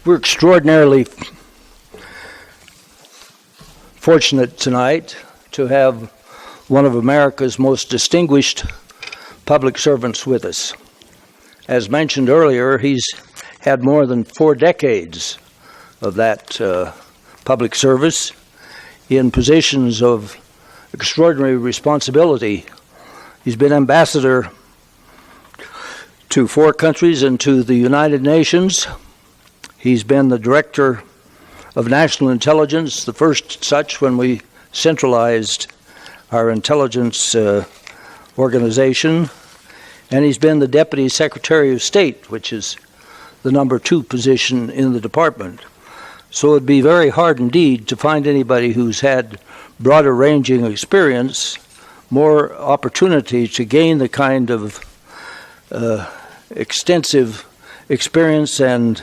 We're extraordinarily fortunate tonight to have one of America's most distinguished public servants with us. As mentioned earlier, he's had more than 4 decades of that public service in positions of extraordinary responsibility. He's been ambassador to 4 countries and to the United Nations. He's been the director of national intelligence, the first such when we centralized our intelligence organization. And he's been the Deputy Secretary of State, which is the number 2 position in the department. So it'd be very hard indeed to find anybody who's had broader ranging experience, more opportunity to gain the kind of extensive experience and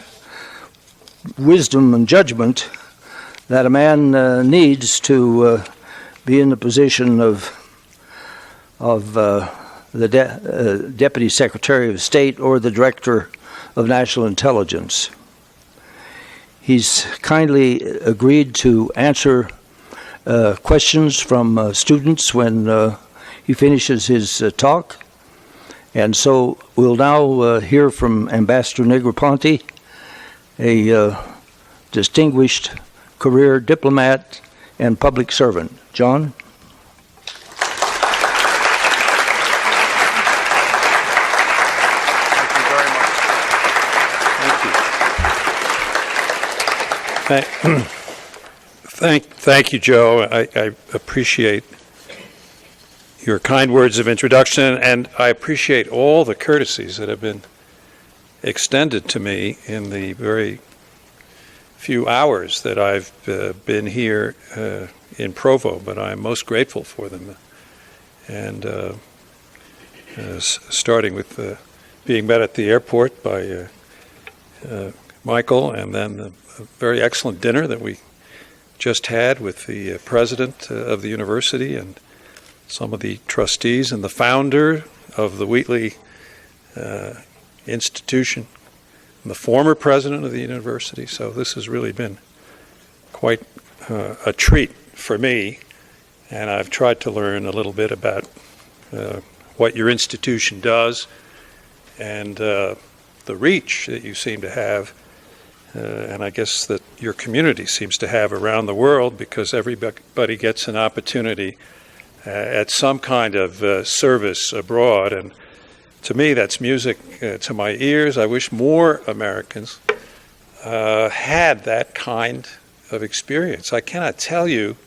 wisdom and judgment that a man needs to be in the position of the Deputy Secretary of State or the Director of National Intelligence. He's kindly agreed to answer questions from students when he finishes his talk. And so we'll now hear from Ambassador Negroponte, a distinguished career diplomat and public servant. John? Thank you, Joe. I appreciate your kind words of introduction, and I appreciate all the courtesies that have been extended to me in the very few hours that I've been here in Provo, but I'm most grateful for them. And starting with being met at the airport by Michael, and then the very excellent dinner that we just had with the president of the university and some of the trustees and the founder of the Wheatley institution, and the former president of the university. So this has really been quite a treat for me, and I've tried to learn a little bit about what your institution does and the reach that you seem to have, and I guess that your community seems to have around the world, because everybody gets an opportunity at some kind of service abroad. And to me, that's music to my ears. I wish more Americans had that kind of experience. I cannot tell you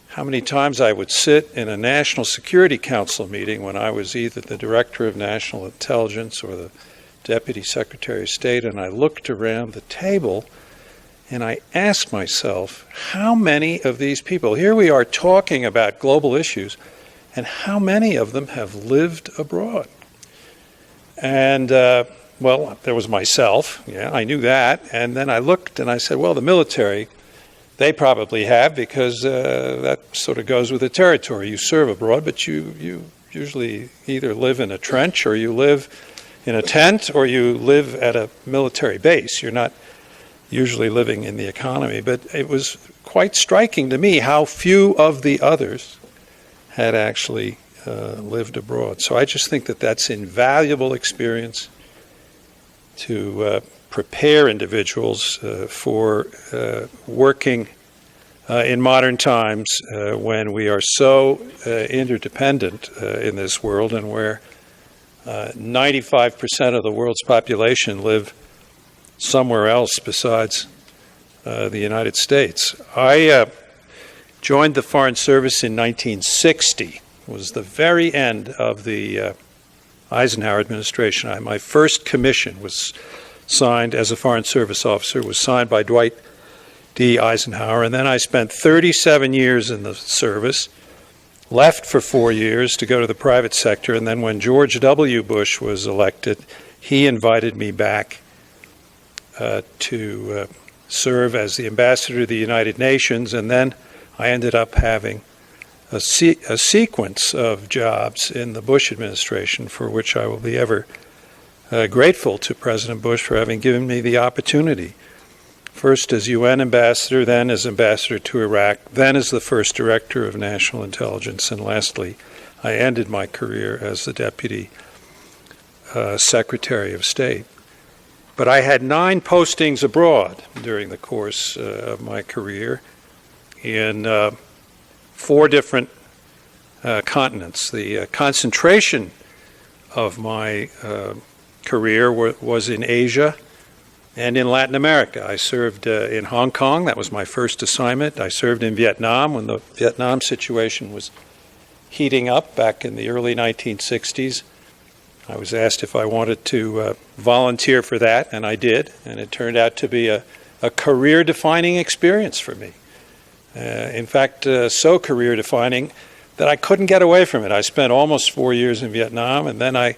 how many times I would sit in a National Security Council meeting when I was either the Director of National Intelligence or the Deputy Secretary of State, and I looked around the table and I asked myself, how many of these people, here we are talking about global issues, and how many of them have lived abroad? And, well, there was myself, yeah, I knew that, and then I looked and I said, well, the military, they probably have, because that sort of goes with the territory. You serve abroad, but you usually either live in a trench, or you live in a tent, or you live at a military base. You're not usually living in the economy. But it was quite striking to me how few of the others had actually lived abroad. So I just think that that's invaluable experience to prepare individuals for working in modern times when we are so interdependent in this world, and where 95% of the world's population live somewhere else besides the United States. I joined the Foreign Service in 1960. It was the very end of the Eisenhower administration. My first commission was signed as a Foreign Service officer, was signed by Dwight D. Eisenhower, and then I spent 37 years in the service, left for 4 years to go to the private sector, and then when George W. Bush was elected, he invited me back to serve as the ambassador to the United Nations, and then I ended up having a sequence of jobs in the Bush administration for which I will be ever grateful to President Bush for having given me the opportunity, first as UN ambassador, then as ambassador to Iraq, then as the first director of national intelligence, and lastly, I ended my career as the deputy secretary of state. But I had 9 postings abroad during the course of my career in 4 different continents. The concentration of my career was in Asia and in Latin America. I served in Hong Kong. That was my first assignment. I served in Vietnam when the Vietnam situation was heating up back in the early 1960s. I was asked if I wanted to volunteer for that, and I did, and it turned out to be a career-defining experience for me. In fact, so career-defining that I couldn't get away from it. I spent almost 4 years in Vietnam, and then I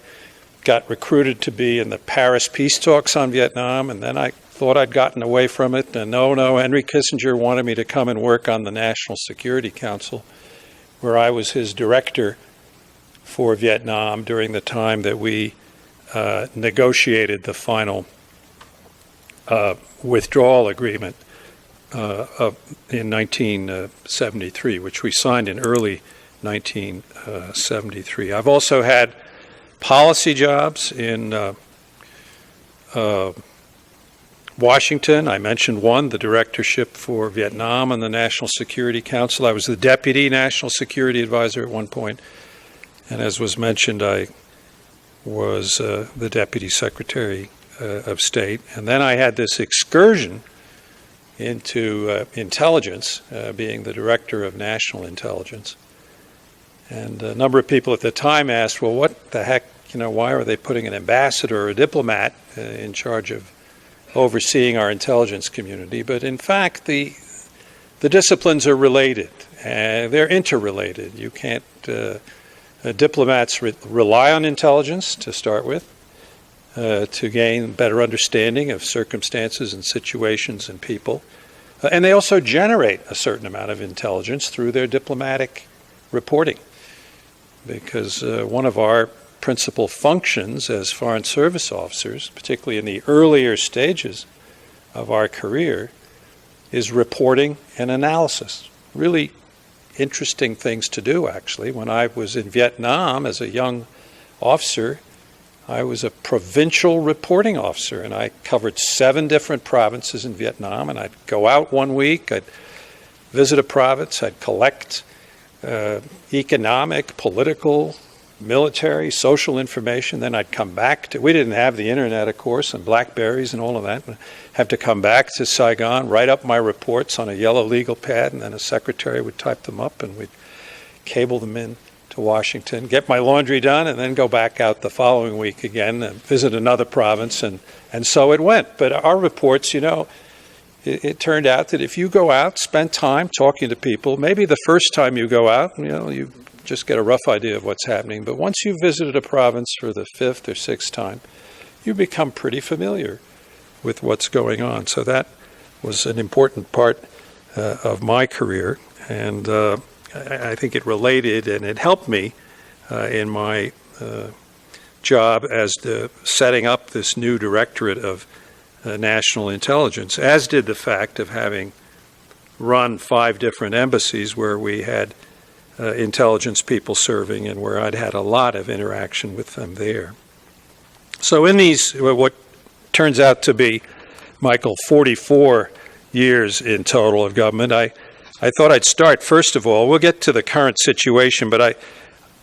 got recruited to be in the Paris peace talks on Vietnam, and then I thought I'd gotten away from it, and no, Henry Kissinger wanted me to come and work on the National Security Council, where I was his director for Vietnam during the time that we negotiated the final withdrawal agreement in 1973, which we signed in early 1973. I've also had policy jobs in Washington. I mentioned one, the directorship for Vietnam and the National Security Council. I was the deputy National Security Advisor at one point. And as was mentioned, I was the Deputy Secretary of State. And then I had this excursion into intelligence, being the Director of National Intelligence. And a number of people at the time asked, well, what the heck, why are they putting an ambassador or a diplomat in charge of overseeing our intelligence community? But in fact, the disciplines are related. They're interrelated. You can't... diplomats rely on intelligence to start with, to gain better understanding of circumstances and situations and people. And they also generate a certain amount of intelligence through their diplomatic reporting. Because one of our principal functions as Foreign Service officers, particularly in the earlier stages of our career, is reporting and analysis. Really interesting things to do, actually. When I was in Vietnam as a young officer, I was a provincial reporting officer, and I covered 7 different provinces in Vietnam, and I'd go out one week, I'd visit a province, I'd collect economic, political, military, social information, then I'd come back to, we didn't have the internet, of course, and Blackberries and all of that, have to come back to Saigon, write up my reports on a yellow legal pad, and then a secretary would type them up, and we'd cable them in to Washington, get my laundry done, and then go back out the following week again and visit another province, and so it went. But our reports, it turned out that if you go out, spend time talking to people, maybe the first time you go out, you just get a rough idea of what's happening. But once you've visited a province for the 5th or 6th time, you become pretty familiar with what's going on. So that was an important part of my career, and I think it related and it helped me in my job as setting up this new directorate of national intelligence, as did the fact of having run 5 different embassies where we had intelligence people serving and where I'd had a lot of interaction with them there. So in these, what turns out to be, Michael, 44 years in total of government, I thought I'd start, first of all, we'll get to the current situation, but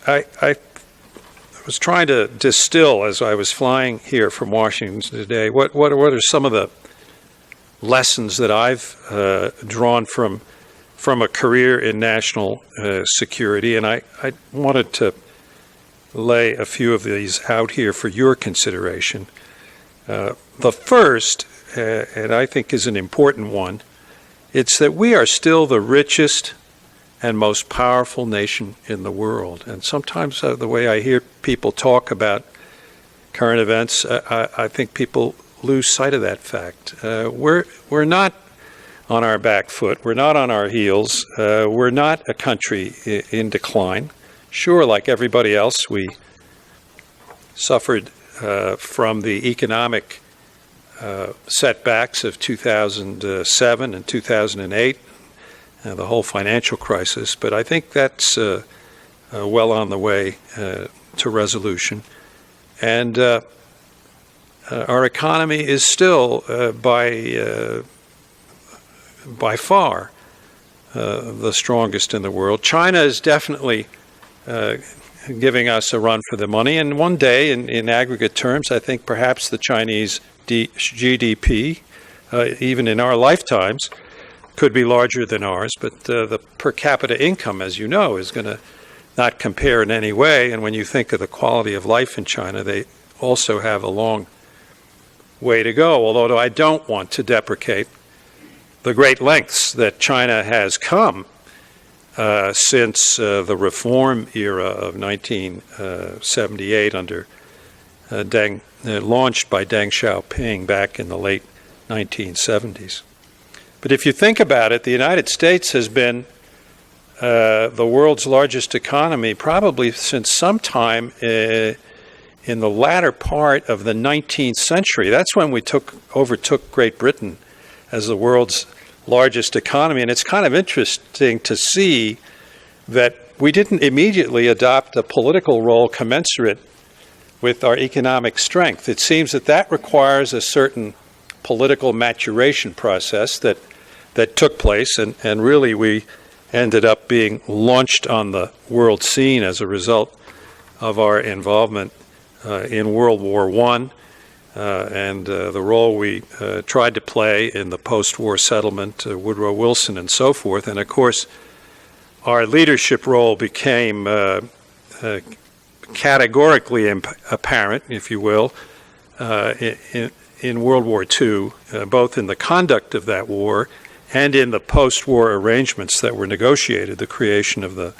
I was trying to distill, as I was flying here from Washington today, what are some of the lessons that I've drawn from a career in national security, and I wanted to lay a few of these out here for your consideration. The first, and I think is an important one, it's that we are still the richest and most powerful nation in the world. And sometimes the way I hear people talk about current events, I think people lose sight of that fact. We're not on our back foot. We're not on our heels. We're not a country in decline. Sure, like everybody else, we suffered from the economic setbacks of 2007 and 2008, the whole financial crisis, but I think that's well on the way to resolution. And our economy is still, by far, the strongest in the world. China is definitely giving us a run for the money, and one day, in aggregate terms, I think perhaps the Chinese GDP, even in our lifetimes, could be larger than ours, but the per capita income, as you know, is going to not compare in any way, and when you think of the quality of life in China, they also have a long way to go, although I don't want to deprecate the great lengths that China has come since the reform era of 1978 under launched by Deng Xiaoping back in the late 1970s. But if you think about it, the United States has been the world's largest economy probably since sometime in the latter part of the 19th century. That's when we overtook Great Britain as the world's largest economy. And it's kind of interesting to see that we didn't immediately adopt a political role commensurate with our economic strength. It seems that requires a certain political maturation process that took place, and really we ended up being launched on the world scene as a result of our involvement in World War I and the role we tried to play in the post-war settlement, Woodrow Wilson and so forth. And of course, our leadership role became categorically apparent, if you will, in World War II, both in the conduct of that war and in the post-war arrangements that were negotiated, the creation of the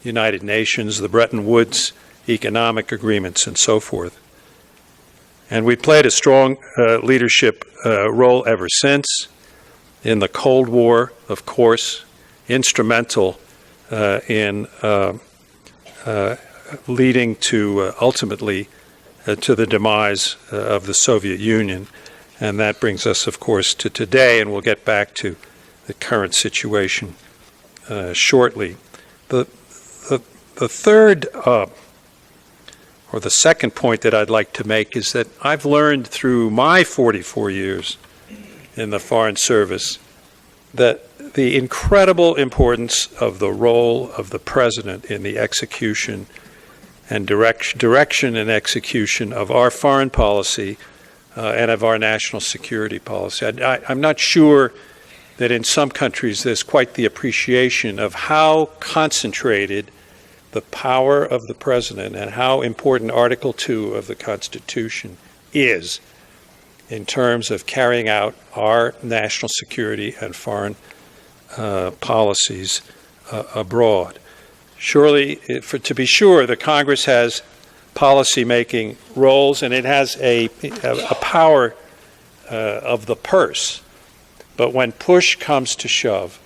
United Nations, the Bretton Woods economic agreements, and so forth. And we played a strong leadership role ever since. In the Cold War, of course, instrumental in leading to ultimately to the demise of the Soviet Union. And that brings us, of course, to today, and we'll get back to the current situation shortly. The third or the second point that I'd like to make is that I've learned through my 44 years in the Foreign Service that the incredible importance of the role of the President in the execution and direction and execution of our foreign policy and of our national security policy. I'm not sure that in some countries there's quite the appreciation of how concentrated the power of the President and how important Article 2 of the Constitution is in terms of carrying out our national security and foreign policies abroad. Surely, to be sure, the Congress has policy-making roles, and it has a power of the purse. But when push comes to shove,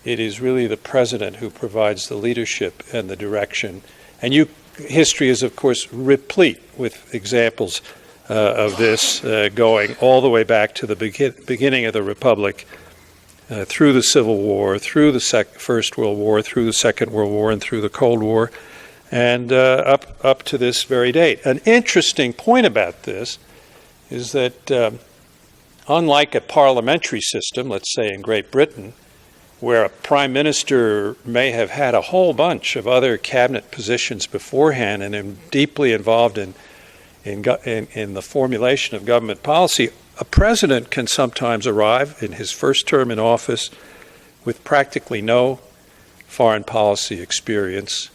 it is really the President who provides the leadership and the direction. And history is, of course, replete with examples of this going all the way back to the beginning of the Republic, through the Civil War, through the First World War, through the Second World War, and through the Cold War, and up to this very date. An interesting point about this is that unlike a parliamentary system, let's say in Great Britain, where a prime minister may have had a whole bunch of other cabinet positions beforehand and am deeply involved in the formulation of government policy, a president can sometimes arrive in his first term in office with practically no foreign policy experience,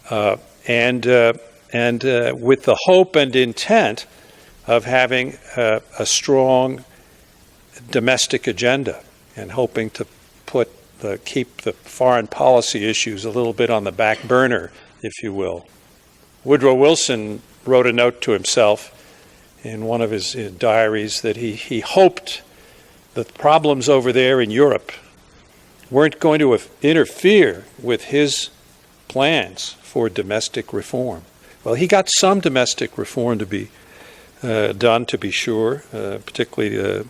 and with the hope and intent of having a strong domestic agenda and hoping to keep the foreign policy issues a little bit on the back burner, if you will. Woodrow Wilson wrote a note to himself in one of his diaries that he hoped the problems over there in Europe weren't going to interfere with his plans for domestic reform. Well, he got some domestic reform to be done, to be sure, particularly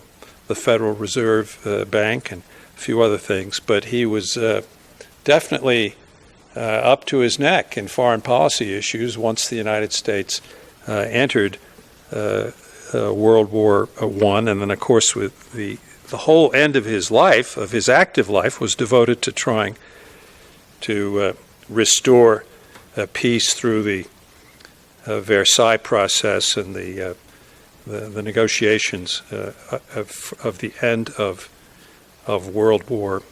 the Federal Reserve Bank and a few other things. But he was definitely up to his neck in foreign policy issues once the United States entered World War I. And then, of course, with the whole end of his life, of his active life, was devoted to trying to restore peace through the Versailles process and the negotiations of the end of World War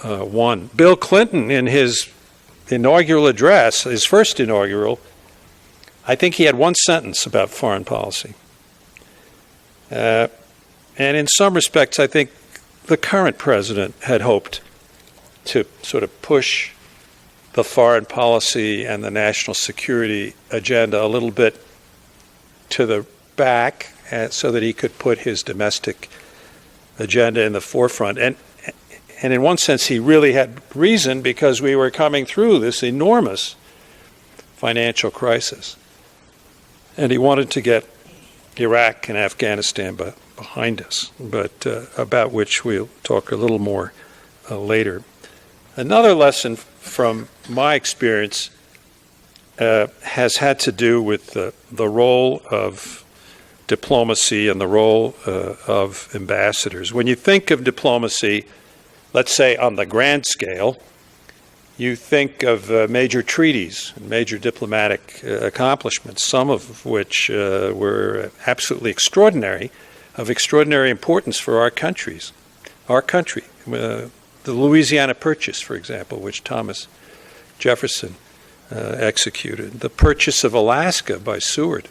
I. Bill Clinton, in his inaugural address, his first inaugural, I think he had one sentence about foreign policy. And in some respects, I think the current president had hoped to sort of push the foreign policy and the national security agenda a little bit to the back so that he could put his domestic agenda in the forefront. And in one sense, he really had reason, because we were coming through this enormous financial crisis. And he wanted to get Iraq and Afghanistan behind us, but about which we'll talk a little more later. Another lesson from my experience has had to do with the role of diplomacy and the role of ambassadors. When you think of diplomacy, let's say on the grand scale, you think of major treaties and major diplomatic accomplishments, some of which were absolutely extraordinary, of extraordinary importance for our country. The Louisiana Purchase, for example, which Thomas Jefferson executed. The purchase of Alaska by Seward.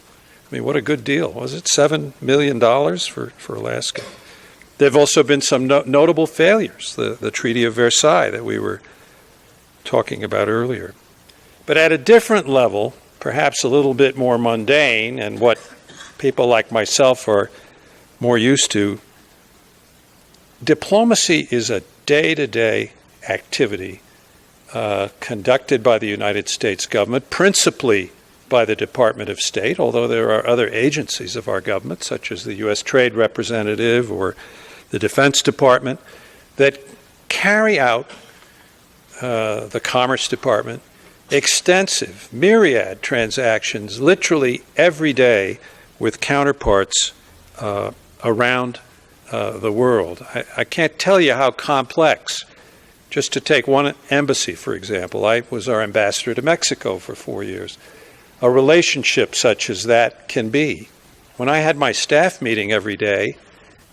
I mean, what a good deal. Was it $7 million for Alaska? There have also been some notable failures. The Treaty of Versailles that we were talking about earlier. But at a different level, perhaps a little bit more mundane, and what people like myself are more used to, diplomacy is a day-to-day activity conducted by the United States government, principally by the Department of State, although there are other agencies of our government, such as the U.S. Trade Representative or the Defense Department, that carry out the Commerce Department, extensive, myriad transactions, literally every day, with counterparts around the world. I can't tell you how complex. Just to take one embassy, for example, I was our ambassador to Mexico for 4 years. A relationship such as that can be. When I had my staff meeting every day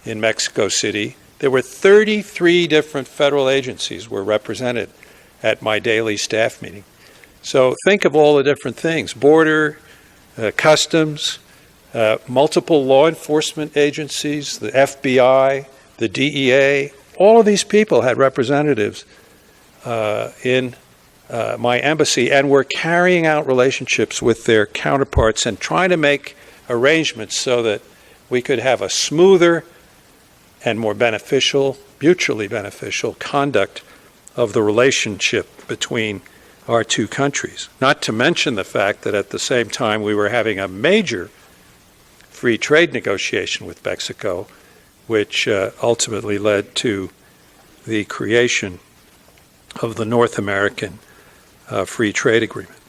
in Mexico City, there were 33 different federal agencies were represented at my daily staff meeting. So think of all the different things: border, customs, multiple law enforcement agencies, the FBI, the DEA. All of these people had representatives in my embassy and were carrying out relationships with their counterparts and trying to make arrangements so that we could have a smoother and more beneficial, mutually beneficial conduct of the relationship between our two countries. Not to mention the fact that at the same time we were having a major free trade negotiation with Mexico, which ultimately led to the creation of the North American Free Trade Agreement.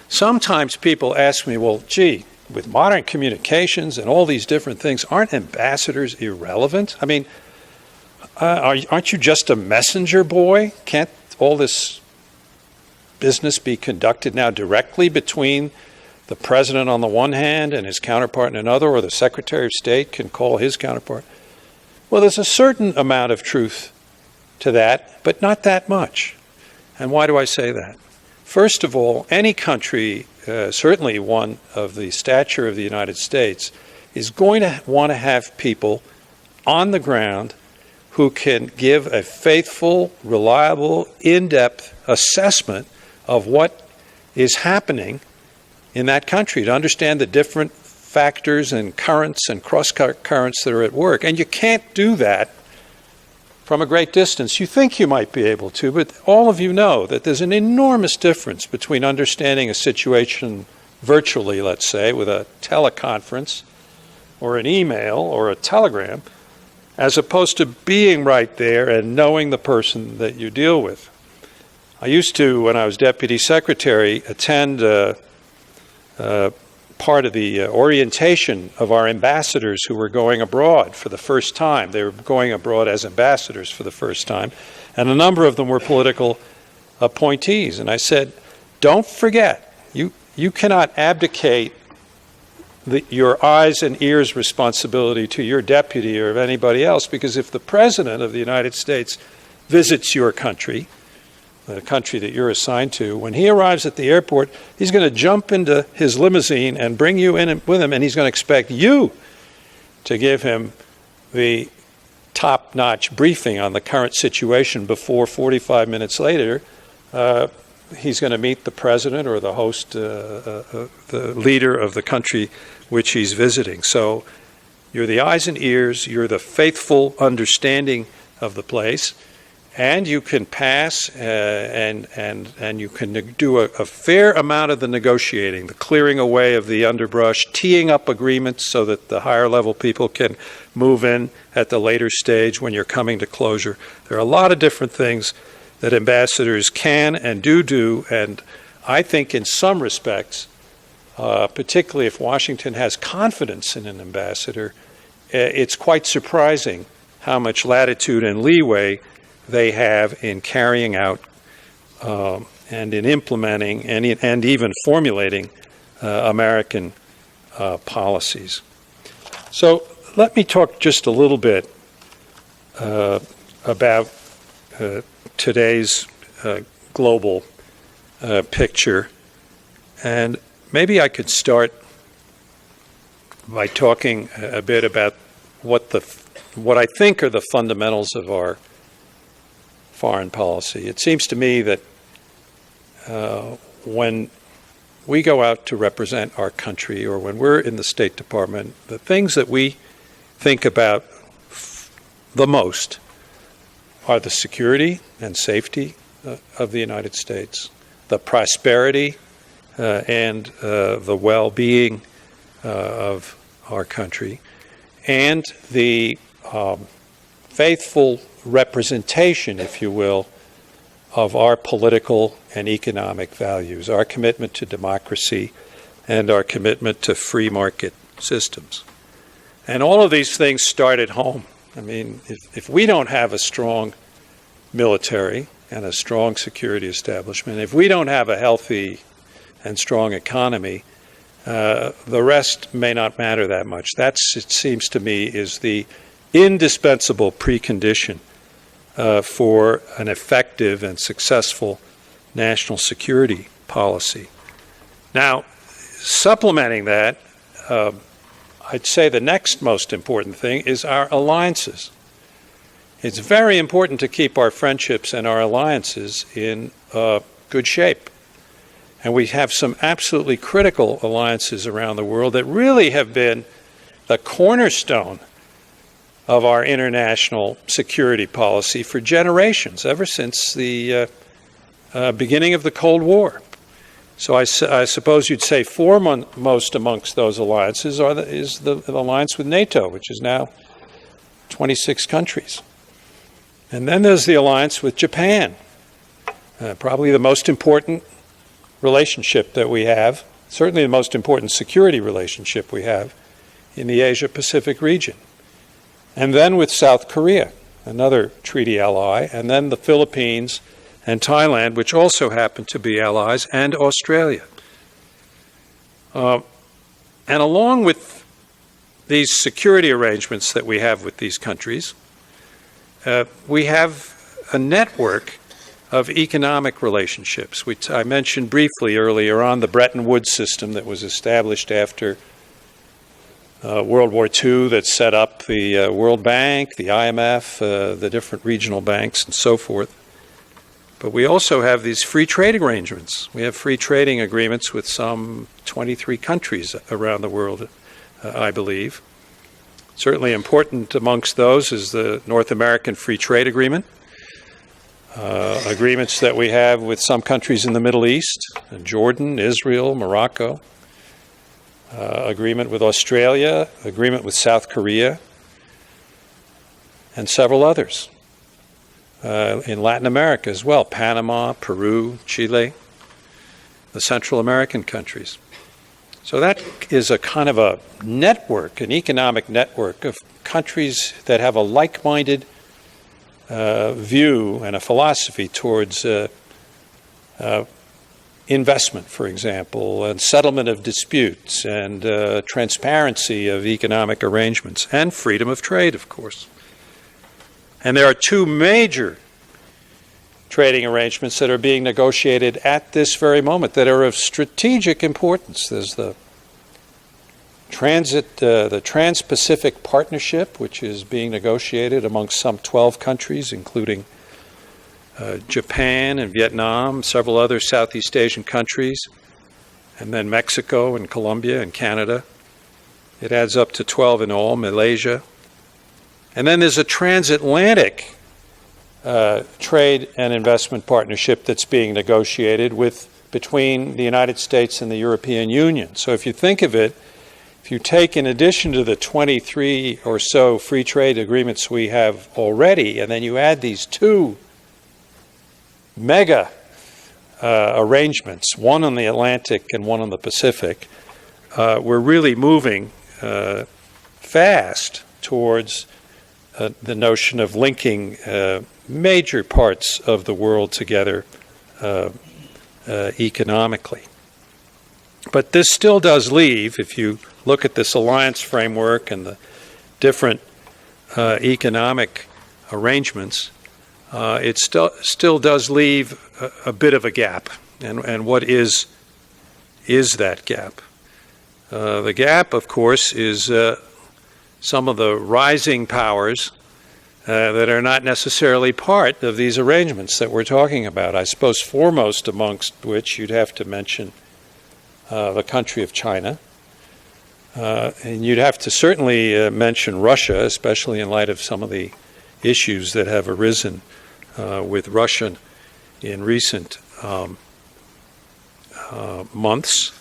Sometimes people ask me, well, gee, with modern communications and all these different things, aren't ambassadors irrelevant? I mean, aren't you just a messenger boy? Can't all this business be conducted now directly between the president on the one hand and his counterpart on another, or the Secretary of State can call his counterpart? Well, there's a certain amount of truth to that, but not that much. And why do I say that? First of all, any country, certainly one of the stature of the United States, is going to want to have people on the ground who can give a faithful, reliable, in-depth assessment of what is happening in that country, to understand the different factors and currents and cross-currents that are at work. And you can't do that from a great distance. You think you might be able to, but all of you know that there's an enormous difference between understanding a situation virtually, let's say, with a teleconference, or an email or a telegram, as opposed to being right there and knowing the person that you deal with. I used to, when I was deputy secretary, attend part of the orientation of our ambassadors who were going abroad for the first time. They were going abroad as ambassadors for the first time, and a number of them were political appointees. And I said, don't forget, you cannot abdicate your eyes and ears responsibility to your deputy or of anybody else, because if the President of the United States visits your country, the country that you're assigned to, when he arrives at the airport, he's going to jump into his limousine and bring you in with him, and he's going to expect you to give him the top-notch briefing on the current situation before 45 minutes later he's going to meet the president or the host, the leader of the country which he's visiting. So you're the eyes and ears, you're the faithful understanding of the place, and you can pass and you can do a fair amount of the negotiating, the clearing away of the underbrush, teeing up agreements so that the higher level people can move in at the later stage when you're coming to closure. There are a lot of different things that ambassadors can and do, and I think in some respects, particularly if Washington has confidence in an ambassador, it's quite surprising how much latitude and leeway they have in carrying out and in implementing and even formulating American policies. So let me talk just a little bit about today's global picture, and maybe I could start by talking a bit about what I think are the fundamentals of our foreign policy. It seems to me that when we go out to represent our country, or when we're in the State Department, the things that we think about the most are the security and safety of the United States, the prosperity and the well-being of our country, and the faithful representation, if you will, of our political and economic values, our commitment to democracy and our commitment to free market systems. And all of these things start at home. I mean, if we don't have a strong military and a strong security establishment, if we don't have a healthy and strong economy, the rest may not matter that much. That, it seems to me, is the indispensable precondition for an effective and successful national security policy. Now, supplementing that, I'd say the next most important thing is our alliances. It's very important to keep our friendships and our alliances in good shape. And we have some absolutely critical alliances around the world that really have been the cornerstone of our international security policy for generations, ever since the beginning of the Cold War. So I suppose you'd say foremost amongst those alliances is the alliance with NATO, which is now 26 countries. And then there's the alliance with Japan, probably the most important relationship that we have, certainly the most important security relationship we have in the Asia-Pacific region. And then with South Korea, another treaty ally, and then the Philippines and Thailand, which also happen to be allies, and Australia. And along with these security arrangements that we have with these countries, we have a network of economic relationships. I mentioned briefly earlier on the Bretton Woods system that was established after World War II that set up the World Bank, the IMF, the different regional banks, and so forth. But we also have these free trade arrangements. We have free trading agreements with some 23 countries around the world, I believe. Certainly important amongst those is the North American Free Trade Agreement, agreements that we have with some countries in the Middle East, Jordan, Israel, Morocco, agreement with Australia, agreement with South Korea, and several others. In Latin America as well, Panama, Peru, Chile, the Central American countries. So that is a kind of a network, an economic network of countries that have a like-minded view and a philosophy towards investment, for example, and settlement of disputes, and transparency of economic arrangements, and freedom of trade, of course. And there are two major trading arrangements that are being negotiated at this very moment that are of strategic importance. There's the Trans-Pacific Partnership, which is being negotiated amongst some 12 countries, including Japan and Vietnam, several other Southeast Asian countries, and then Mexico and Colombia and Canada. It adds up to 12 in all, Malaysia. And then there's a transatlantic trade and investment partnership that's being negotiated between the United States and the European Union. So if you think of it, if you take, in addition to the 23 or so free trade agreements we have already, and then you add these two mega arrangements, one on the Atlantic and one on the Pacific, we're really moving fast towards the notion of linking major parts of the world together economically. But this still does leave, if you look at this alliance framework and the different economic arrangements, it still does leave a bit of a gap. And what is that gap? The gap, of course, is some of the rising powers that are not necessarily part of these arrangements that we're talking about. I suppose foremost amongst which you'd have to mention the country of China. And you'd have to certainly mention Russia, especially in light of some of the issues that have arisen with Russia in recent months.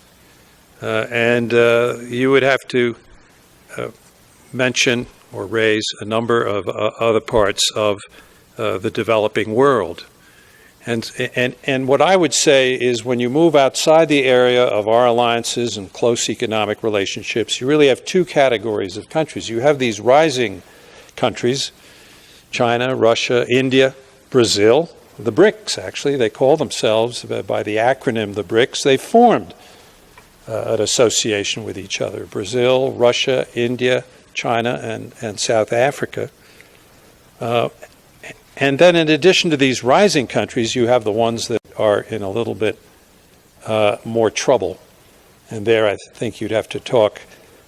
And you would have to mention or raise a number of other parts of the developing world. And what I would say is, when you move outside the area of our alliances and close economic relationships, you really have two categories of countries. You have these rising countries, China, Russia, India, Brazil, the BRICS, actually. They call themselves, by the acronym, the BRICS. They formed an association with each other. Brazil, Russia, India, China, and South Africa. And then in addition to these rising countries, you have the ones that are in a little bit more trouble. And there I think you'd have to talk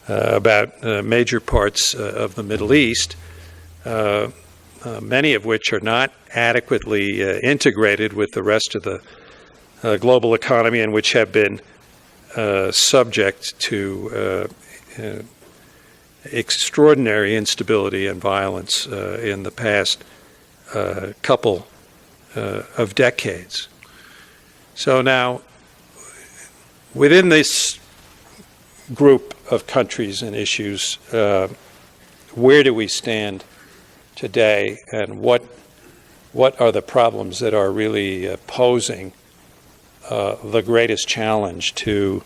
about major parts of the Middle East, many of which are not adequately integrated with the rest of the global economy, and which have been subject to extraordinary instability and violence in the past couple of decades. So now, within this group of countries and issues, where do we stand today, and what are the problems that are really posing the greatest challenge to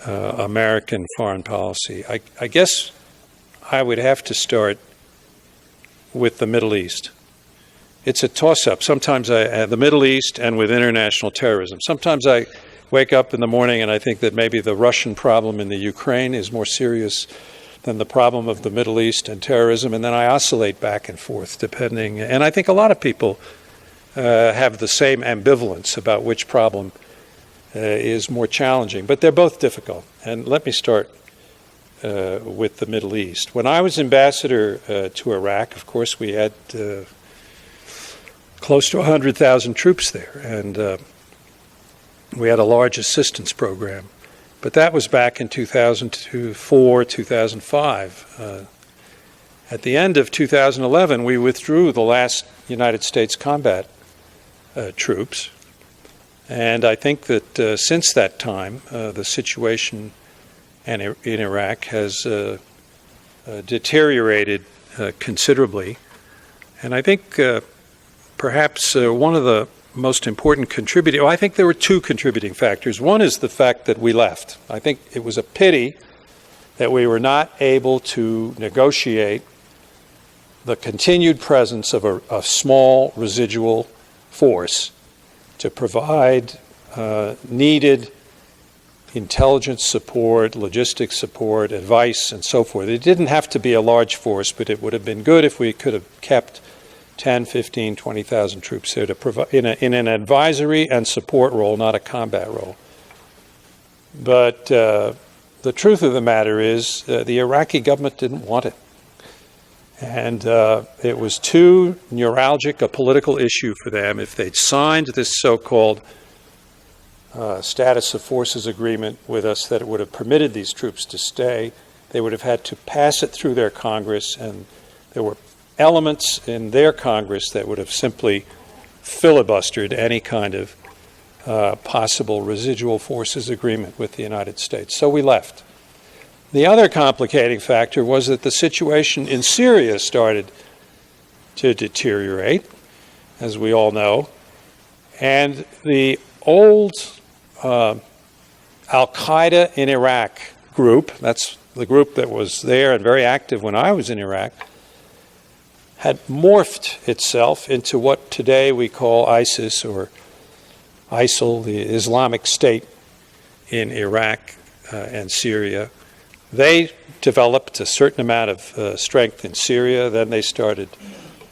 American foreign policy? I guess I would have to start with the Middle East. It's a toss-up. Sometimes the Middle East and with international terrorism. Sometimes I wake up in the morning and I think that maybe the Russian problem in the Ukraine is more serious than the problem of the Middle East and terrorism, and then I oscillate back and forth depending. And I think a lot of people have the same ambivalence about which problem is more challenging, but they're both difficult. And let me start with the Middle East. When I was ambassador to Iraq, of course, we had close to 100,000 troops there, and we had a large assistance program. But that was back in 2004, 2005. At the end of 2011, we withdrew the last United States combat troops. And I think that since that time, the situation and in Iraq has deteriorated considerably. And I think perhaps one of the most important contributing, I think there were two contributing factors. One is the fact that we left. I think it was a pity that we were not able to negotiate the continued presence of a small residual force to provide needed intelligence support, logistics support, advice, and so forth. It didn't have to be a large force, but it would have been good if we could have kept 10, 15, 20,000 troops there to provide in an advisory and support role, not a combat role. But the truth of the matter is the Iraqi government didn't want it. And it was too neuralgic a political issue for them. If they'd signed this so-called status of forces agreement with us that it would have permitted these troops to stay, they would have had to pass it through their Congress, and there were elements in their Congress that would have simply filibustered any kind of possible residual forces agreement with the United States. So we left. The other complicating factor was that the situation in Syria started to deteriorate, as we all know, and the old Al-Qaeda in Iraq group, that's the group that was there and very active when I was in Iraq, had morphed itself into what today we call ISIS or ISIL, the Islamic State in Iraq and Syria. They developed a certain amount of strength in Syria, then they started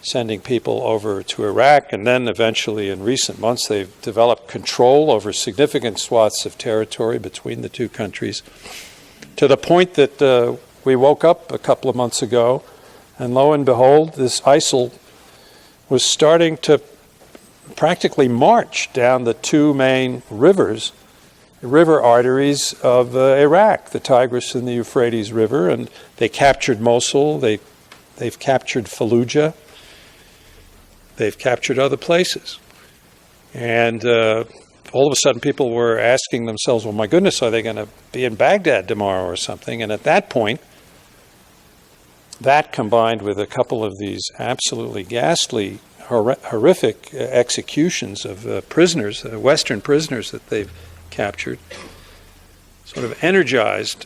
sending people over to Iraq, and then eventually in recent months they've developed control over significant swaths of territory between the two countries, to the point that we woke up a couple of months ago, and lo and behold, this ISIL was starting to practically march down the two main river arteries of Iraq, the Tigris and the Euphrates River, and they captured Mosul, they've captured Fallujah, they've captured other places. And all of a sudden people were asking themselves, well, my goodness, are they going to be in Baghdad tomorrow or something? And at that point, that combined with a couple of these absolutely ghastly, horrific executions of prisoners, Western prisoners that they've captured, sort of energized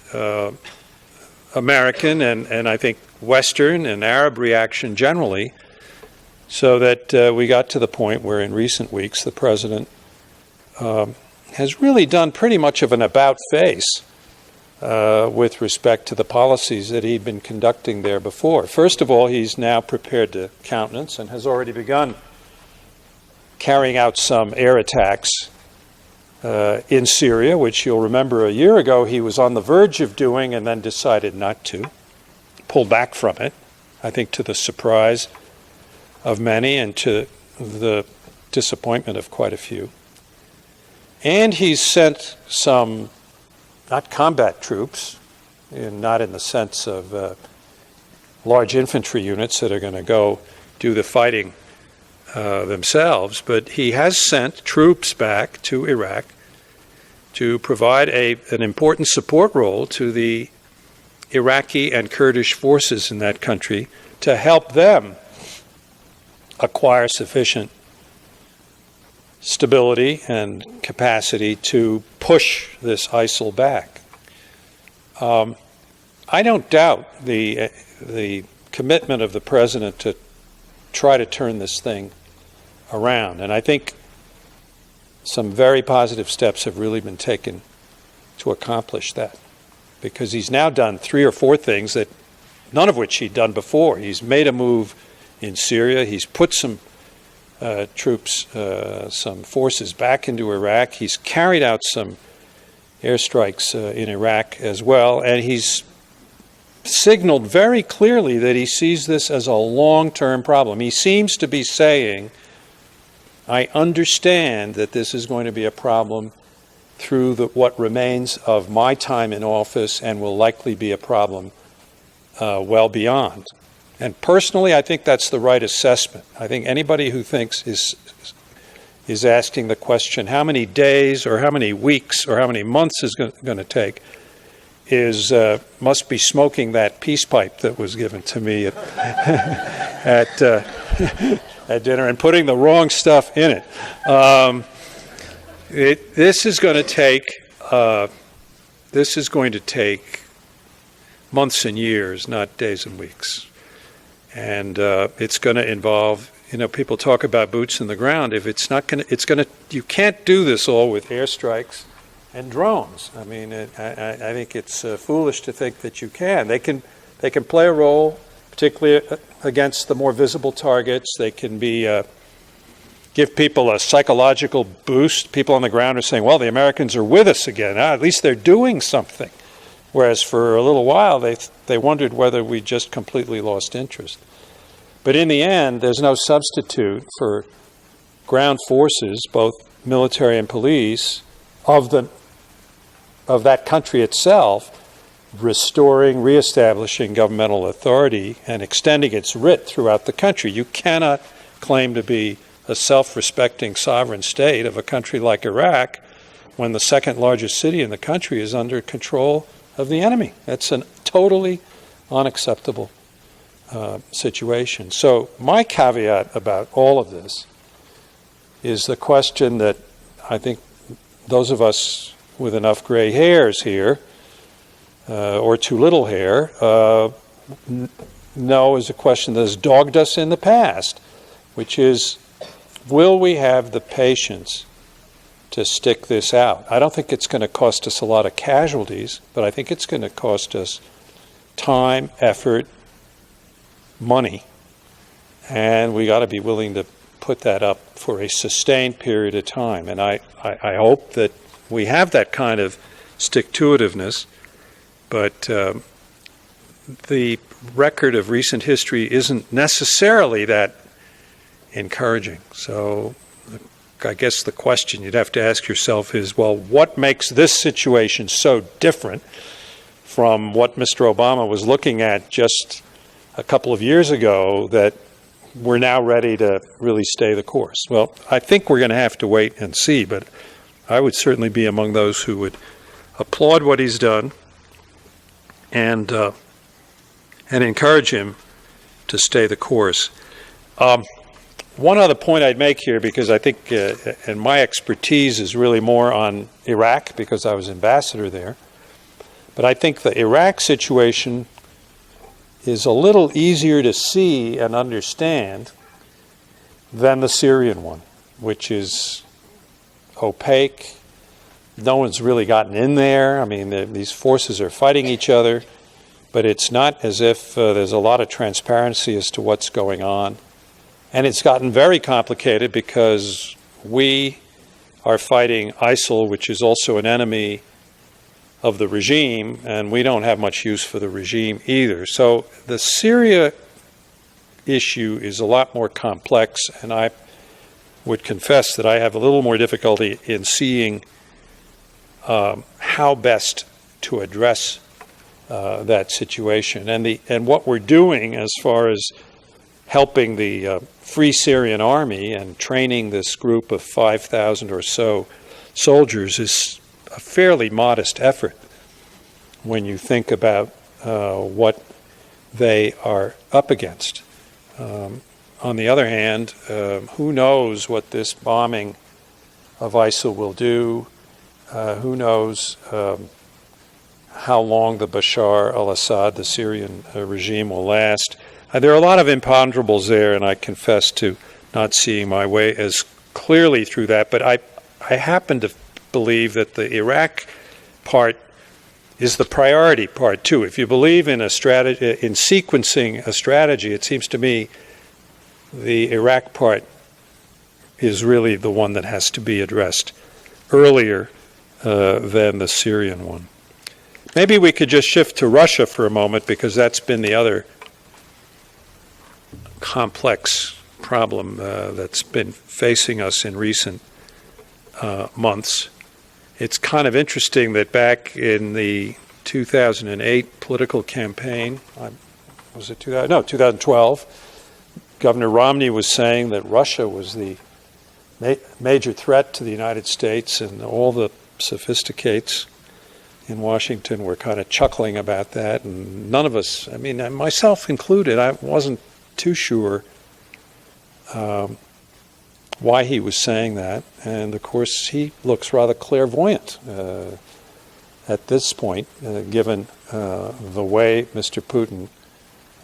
American and I think Western and Arab reaction generally, so that we got to the point where in recent weeks the president has really done pretty much of an about-face with respect to the policies that he'd been conducting there before. First of all, he's now prepared to countenance and has already begun carrying out some air attacks in Syria, which you'll remember a year ago he was on the verge of doing and then decided not to, pull back from it, I think to the surprise of many and to the disappointment of quite a few. And he's sent some, not combat troops, not in the sense of large infantry units that are going to go do the fighting themselves, but he has sent troops back to Iraq to provide an important support role to the Iraqi and Kurdish forces in that country to help them acquire sufficient stability and capacity to push this ISIL back. I don't doubt the commitment of the president to try to turn this thing around, and I think some very positive steps have really been taken to accomplish that, because he's now done 3 or 4 things that none of which he'd done before. He's made a move in Syria. He's put some troops, some forces back into Iraq. He's carried out some airstrikes in Iraq as well, and he's signaled very clearly that he sees this as a long-term problem. He seems to be saying, I understand that this is going to be a problem through what remains of my time in office and will likely be a problem well beyond. And personally, I think that's the right assessment. I think anybody who thinks is asking the question, how many days or how many weeks or how many months is going to take, must be smoking that peace pipe that was given to me at dinner and putting the wrong stuff in it. This is going to take months and years, not days and weeks, and it's going to involve. People talk about boots in the ground. If it's not going to, you can't do this all with airstrikes and drones. I mean, I think it's foolish to think that you can. They can play a role, particularly against the more visible targets. They can give people a psychological boost. People on the ground are saying, well, the Americans are with us again. At least they're doing something. Whereas for a little while, they wondered whether we just completely lost interest. But in the end, there's no substitute for ground forces, both military and police, of that country itself, reestablishing governmental authority and extending its writ throughout the country. You cannot claim to be a self-respecting sovereign state of a country like Iraq when the second largest city in the country is under control of the enemy. That's a totally unacceptable situation. So my caveat about all of this is the question that I think those of us with enough gray hairs here, or too little hair, know is a question that has dogged us in the past, which is, will we have the patience to stick this out? I don't think it's going to cost us a lot of casualties, but I think it's going to cost us time, effort, money, and we got to be willing to put that up for a sustained period of time. And I hope that we have that kind of stick-to-itiveness, but the record of recent history isn't necessarily that encouraging. So I guess the question you'd have to ask yourself is, well, what makes this situation so different from what Mr. Obama was looking at just a couple of years ago that we're now ready to really stay the course? Well, I think we're going to have to wait and see, but I would certainly be among those who would applaud what he's done and encourage him to stay the course. One other point I'd make here, because I think, and my expertise is really more on Iraq because I was ambassador there, but I think the Iraq situation is a little easier to see and understand than the Syrian one, which is opaque. No one's really gotten in there. I mean, these forces are fighting each other, but it's not as if there's a lot of transparency as to what's going on. And it's gotten very complicated because we are fighting ISIL, which is also an enemy of the regime, and we don't have much use for the regime either. So the Syria issue is a lot more complex, and I would confess that I have a little more difficulty in seeing how best to address that situation. And what we're doing as far as helping the Free Syrian Army and training this group of 5,000 or so soldiers is a fairly modest effort when you think about what they are up against. On the other hand, who knows what this bombing of ISIL will do? Who knows how long the Bashar al-Assad, the Syrian regime, will last? There are a lot of imponderables there, and I confess to not seeing my way as clearly through that, but I happen to believe that the Iraq part is the priority part too. If you believe in a strategy, in sequencing a strategy, it seems to me the Iraq part is really the one that has to be addressed earlier than the Syrian one. Maybe we could just shift to Russia for a moment, because that's been the other complex problem that's been facing us in recent months. It's kind of interesting that back in the 2008 political campaign, 2012, Governor Romney was saying that Russia was the major threat to the United States and all the sophisticates in Washington were kind of chuckling about that, and none of us, I mean, myself included, I wasn't too sure why he was saying that. And of course, he looks rather clairvoyant at this point, given the way Mr. Putin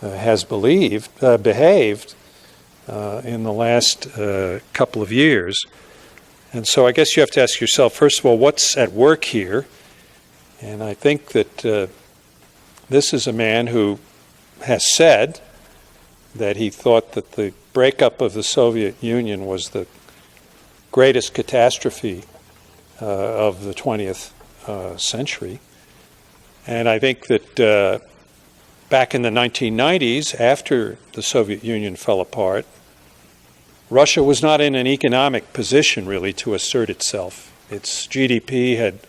has behaved in the last couple of years. And so I guess you have to ask yourself, first of all, what's at work here? And I think that this is a man who has said that he thought that the breakup of the Soviet Union was the greatest catastrophe of the 20th century. And I think that back in the 1990s, after the Soviet Union fell apart, Russia was not in an economic position really to assert itself. Its GDP had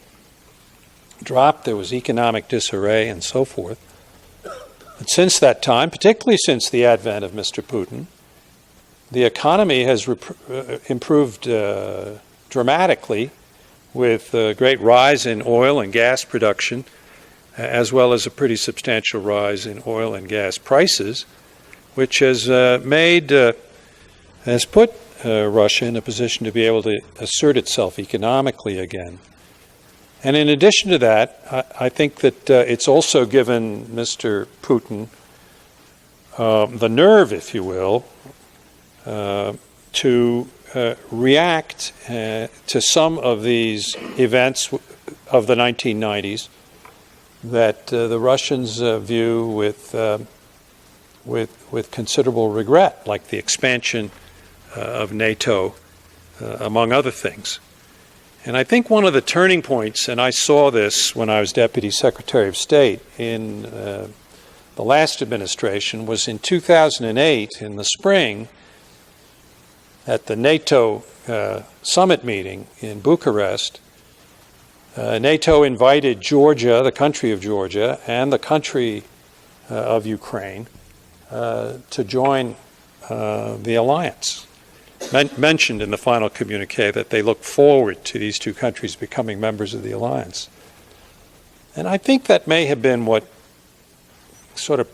dropped, there was economic disarray and so forth. And since that time, particularly since the advent of Mr. Putin, the economy has improved dramatically, with a great rise in oil and gas production, as well as a pretty substantial rise in oil and gas prices, which has put Russia in a position to be able to assert itself economically again. And in addition to that, I think that it's also given Mr. Putin the nerve, if you will, to react to some of these events of the 1990s that the Russians view with considerable regret, like the expansion of NATO, among other things. And I think one of the turning points, and I saw this when I was Deputy Secretary of State in the last administration, was in 2008, in the spring, at the NATO summit meeting in Bucharest. NATO invited Georgia, the country of Georgia, and the country of Ukraine to join the alliance. Mentioned in the final communique that they look forward to these two countries becoming members of the alliance. And I think that may have been what sort of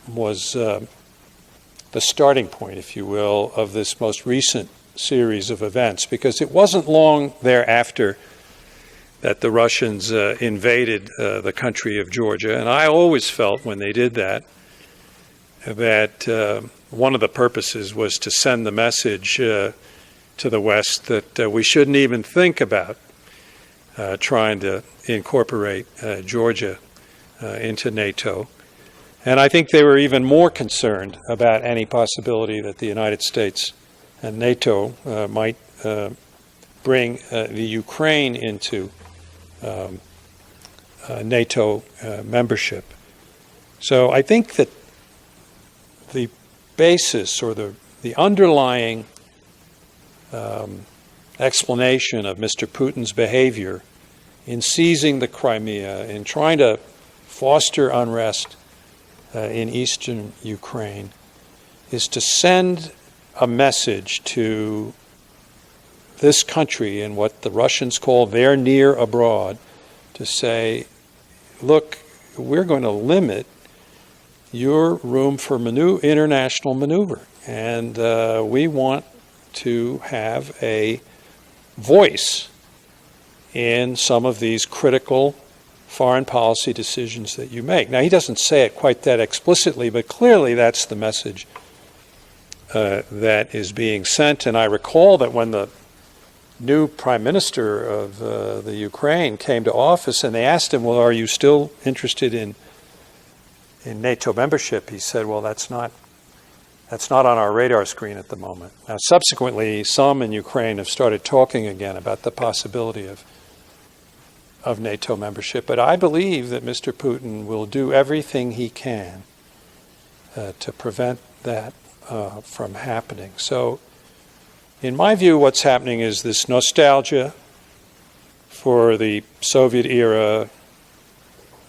was the starting point, if you will, of this most recent series of events, because it wasn't long thereafter that the Russians invaded the country of Georgia. And I always felt when they did that, that one of the purposes was to send the message to the West that we shouldn't even think about trying to incorporate Georgia into NATO. And I think they were even more concerned about any possibility that the United States and NATO might bring the Ukraine into NATO membership. So I think that the basis or the underlying explanation of Mr. Putin's behavior in seizing the Crimea, in trying to foster unrest in eastern Ukraine, is to send a message to this country in what the Russians call their near abroad, to say, look, we're going to limit your room for international maneuver, and we want to have a voice in some of these critical foreign policy decisions that you make. Now, he doesn't say it quite that explicitly, but clearly that's the message that is being sent. And I recall that when the new prime minister of the Ukraine came to office and they asked him, well, are you still interested in NATO membership? He said, well, that's not on our radar screen at the moment. Now, subsequently, some in Ukraine have started talking again about the possibility of NATO membership, but I believe that Mr. Putin will do everything he can to prevent that from happening. So, in my view, what's happening is this nostalgia for the Soviet era,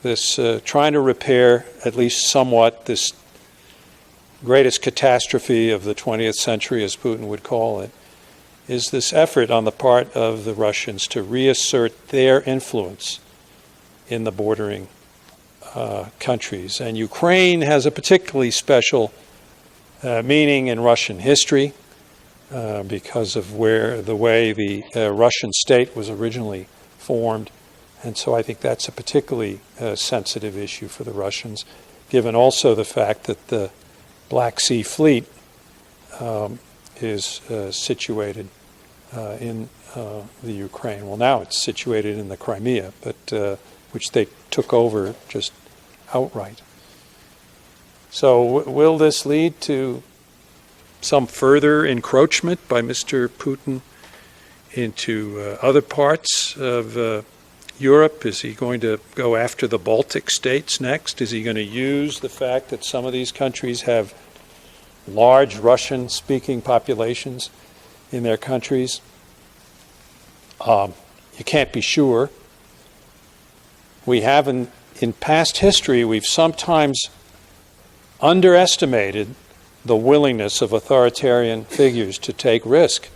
this trying to repair, at least somewhat, this greatest catastrophe of the 20th century, as Putin would call it, is this effort on the part of the Russians to reassert their influence in the bordering countries. And Ukraine has a particularly special meaning in Russian history because of the way the Russian state was originally formed. And so I think that's a particularly sensitive issue for the Russians, given also the fact that the Black Sea Fleet is situated in the Ukraine. Well, now it's situated in the Crimea, but which they took over just outright. So will this lead to some further encroachment by Mr. Putin into other parts of Europe? Is he going to go after the Baltic states next? Is he going to use the fact that some of these countries have large Russian-speaking populations in their countries? You can't be sure. We have in past history, we've sometimes underestimated the willingness of authoritarian figures to take risk.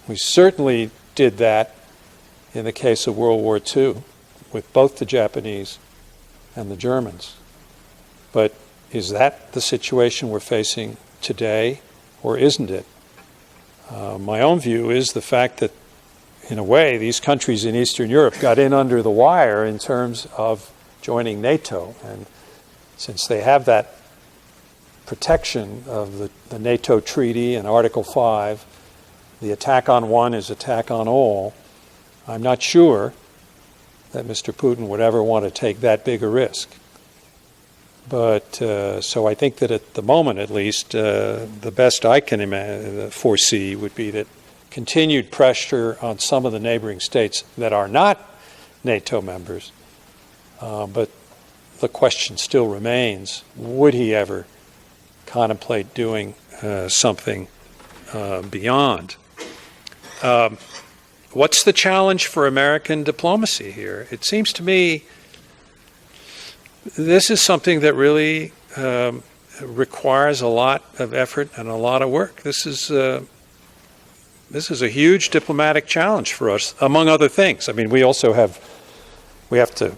We certainly did that in the case of World War II with both the Japanese and the Germans. But is that the situation we're facing today, or isn't it? My own view is the fact that, in a way, these countries in Eastern Europe got in under the wire in terms of joining NATO. And since they have that protection of the NATO treaty and Article 5, the attack on one is attack on all, I'm not sure that Mr. Putin would ever want to take that big a risk. But so I think that at the moment, at least, the best I can foresee would be that continued pressure on some of the neighboring states that are not NATO members. But the question still remains, would he ever contemplate doing something beyond? What's the challenge for American diplomacy here? It seems to me this is something that really requires a lot of effort and a lot of work. This is a huge diplomatic challenge for us, among other things. I mean, we have to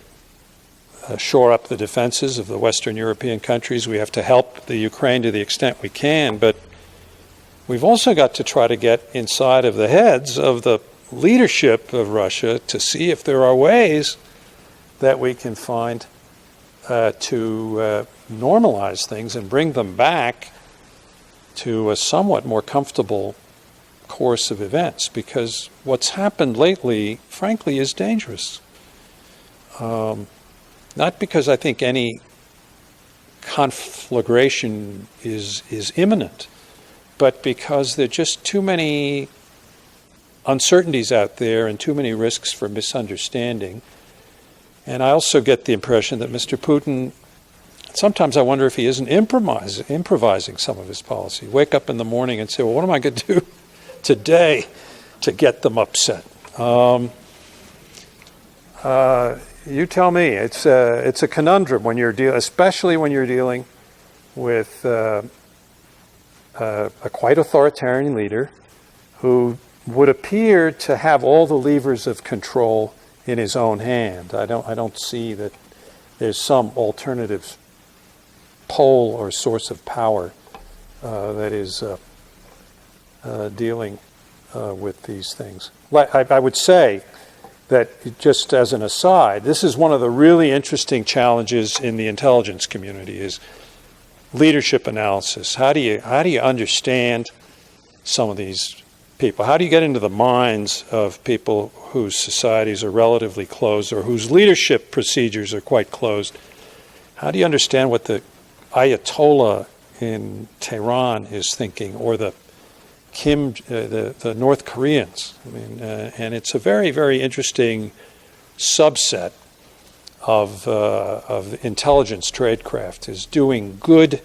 shore up the defenses of the Western European countries. We have to help the Ukraine to the extent we can, but we've also got to try to get inside of the heads of the leadership of Russia to see if there are ways that we can find to normalize things and bring them back to a somewhat more comfortable course of events, because what's happened lately, frankly, is dangerous. Not because I think any conflagration is imminent, but because there are just too many uncertainties out there and too many risks for misunderstanding. And I also get the impression that Mr. Putin, sometimes I wonder if he isn't improvising some of his policy. Wake up in the morning and say, well, what am I going to do today to get them upset? You tell me. It's a conundrum when especially when you're dealing with a quite authoritarian leader who would appear to have all the levers of control in his own hand. I don't see that there's some alternative pole or source of power that is dealing with these things. I would say that, just as an aside, this is one of the really interesting challenges in the intelligence community, is leadership analysis. How do you understand some of these people? How do you get into the minds of people whose societies are relatively closed or whose leadership procedures are quite closed? How do you understand what the Ayatollah in Tehran is thinking, or the the North Koreans? I mean, and it's a very, very interesting subset of intelligence tradecraft, is doing good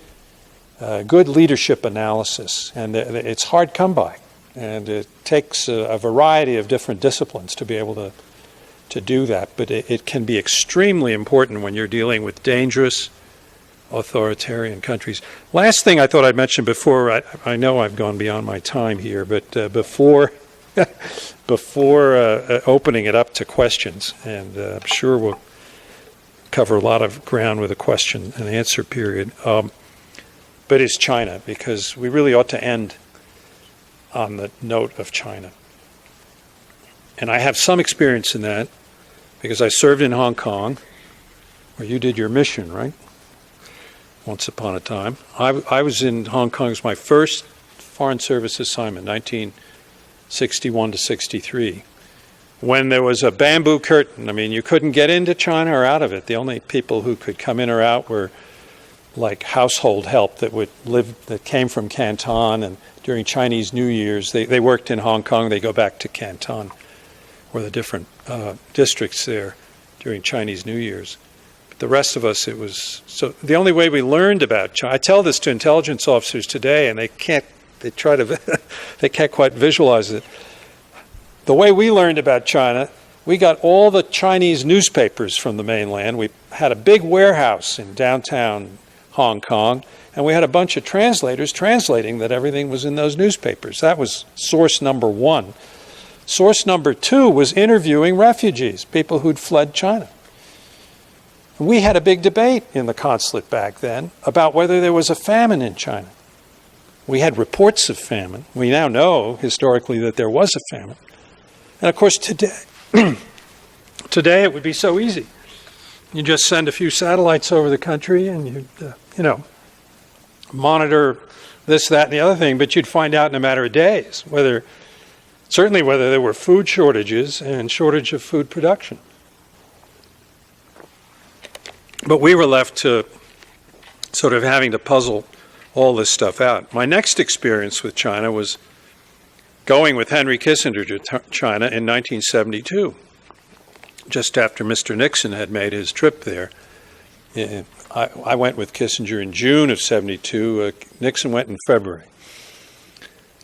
leadership analysis, and it's hard come by, and it takes a variety of different disciplines to be able to do that. But it can be extremely important when you're dealing with dangerous authoritarian countries. Last thing I thought I'd mention before, I know I've gone beyond my time here, but before opening it up to questions, and I'm sure we'll cover a lot of ground with a question and answer period. But it's China, because we really ought to end on the note of China. And I have some experience in that because I served in Hong Kong, where you did your mission, right? Once upon a time. I was in Hong Kong as my first Foreign Service assignment, 1961 to 63, when there was a bamboo curtain. I mean, you couldn't get into China or out of it. The only people who could come in or out were like household help that came from Canton, and during Chinese New Year's, they worked in Hong Kong, they go back to Canton, or the different districts there during Chinese New Year's. But the rest of us, it was, so the only way we learned about China, I tell this to intelligence officers today, and they can't quite visualize it. The way we learned about China, we got all the Chinese newspapers from the mainland. We had a big warehouse in downtown Hong Kong, and we had a bunch of translators translating that everything was in those newspapers. That was source number one. Source number two was interviewing refugees, people who'd fled China. We had a big debate in the consulate back then about whether there was a famine in China. We had reports of famine. We now know historically that there was a famine. And of course today it would be so easy. You just send a few satellites over the country and you monitor this, that, and the other thing, but you'd find out in a matter of days whether there were food shortages and shortage of food production. But we were left to sort of having to puzzle all this stuff out. My next experience with China was going with Henry Kissinger to China in 1972, just after Mr. Nixon had made his trip there. I went with Kissinger in June of 72. Nixon went in February.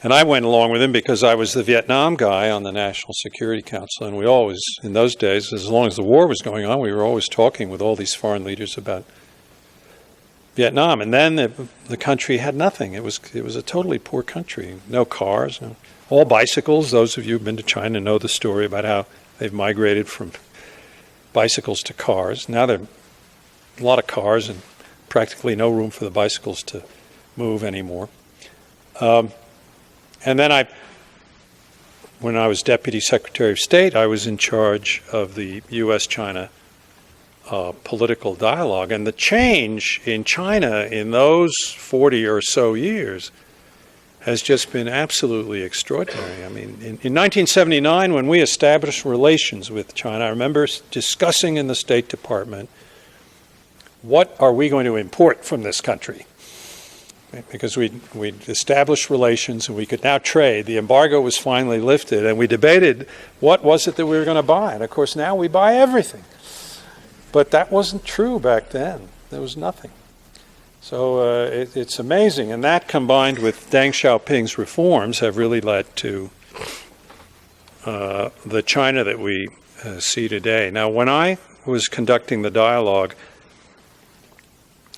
And I went along with him because I was the Vietnam guy on the National Security Council, and we always, in those days, as long as the war was going on, we were always talking with all these foreign leaders about Vietnam. And then the country had nothing. It was a totally poor country. No cars, all bicycles. Those of you who've been to China know the story about how they've migrated from bicycles to cars. Now there are a lot of cars and practically no room for the bicycles to move anymore. And then when I was Deputy Secretary of State, I was in charge of the U.S.-China political dialogue. And the change in China in those 40 or so years has just been absolutely extraordinary. I mean, in 1979, when we established relations with China, I remember discussing in the State Department, what are we going to import from this country? Because we'd established relations and we could now trade. The embargo was finally lifted, and we debated what was it that we were going to buy. And of course now we buy everything. But that wasn't true back then. There was nothing. So it's amazing. And that, combined with Deng Xiaoping's reforms, have really led to the China that we see today. Now, when I was conducting the dialogue,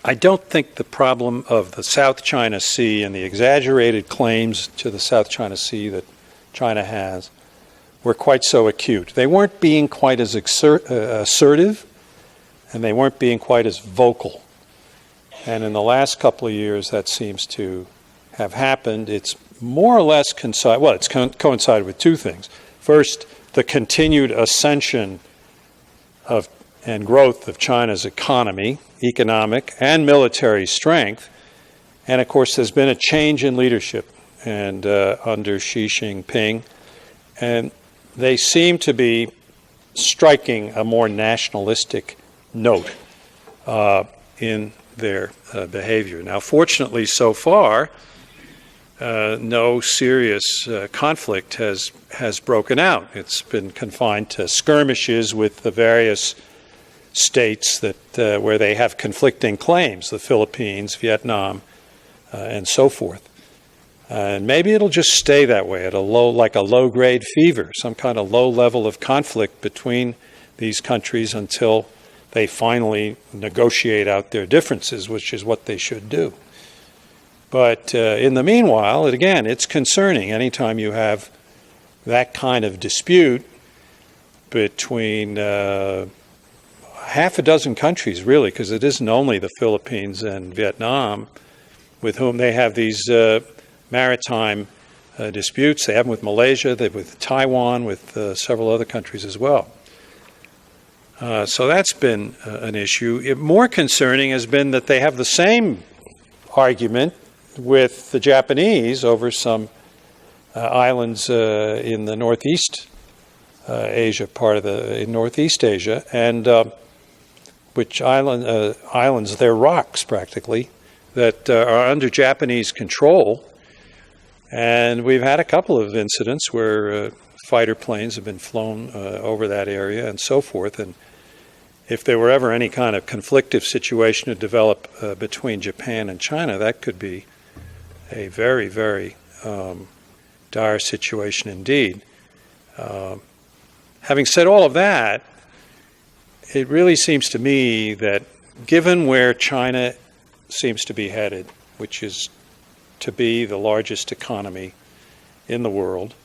I don't think the problem of the South China Sea and the exaggerated claims to the South China Sea that China has were quite so acute. They weren't being quite as assertive, and they weren't being quite as vocal. And in the last couple of years, that seems to have happened. It's more or less coincided with two things. First, the continued ascension of and growth of China's economic and military strength. And of course, there's been a change in leadership and under Xi Jinping. And they seem to be striking a more nationalistic note in their behavior. Now, fortunately, so far, no serious conflict has broken out. It's been confined to skirmishes with the various states that where they have conflicting claims, the Philippines, Vietnam, and so forth. And maybe it'll just stay that way at like a low-grade fever, some kind of low level of conflict between these countries until they finally negotiate out their differences, which is what they should do. But in the meanwhile, it's concerning anytime you have that kind of dispute between half a dozen countries, really, because it isn't only the Philippines and Vietnam with whom they have these maritime disputes. They have them with Malaysia, they have with Taiwan, with several other countries as well. So that's been an issue. More concerning has been that they have the same argument with the Japanese over some islands in the Northeast Asia, part of in Northeast Asia, and which islands, they're rocks practically, that are under Japanese control. And we've had a couple of incidents where fighter planes have been flown over that area and so forth. And if there were ever any kind of conflictive situation to develop between Japan and China, that could be a very, very dire situation indeed. Having said all of that, it really seems to me that given where China seems to be headed, which is to be the largest economy in the world,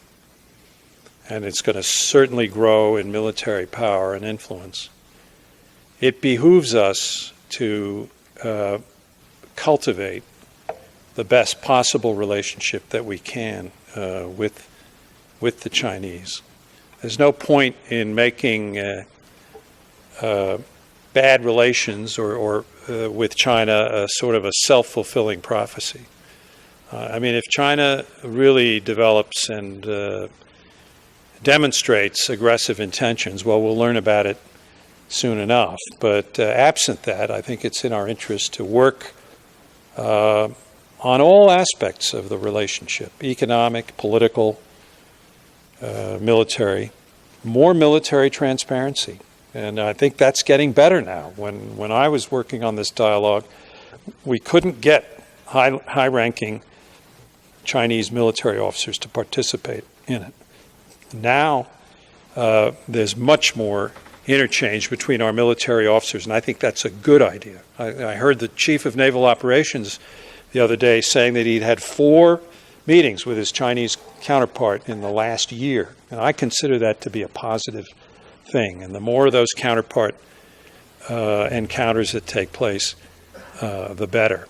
and it's going to certainly grow in military power and influence, it behooves us to cultivate the best possible relationship that we can with the Chinese. There's no point in making bad relations or with China a sort of a self-fulfilling prophecy. I mean, if China really develops and demonstrates aggressive intentions, well, we'll learn about it soon enough. But absent that, I think it's in our interest to work on all aspects of the relationship: economic, political, military, more military transparency. And I think that's getting better now. When I was working on this dialogue, we couldn't get high-ranking Chinese military officers to participate in it. Now there's much more interchange between our military officers, and I think that's a good idea. I heard the Chief of Naval Operations the other day saying that he'd had 4 meetings with his Chinese counterpart in the last year, and I consider that to be a positive thing. And the more of those counterpart encounters that take place, the better.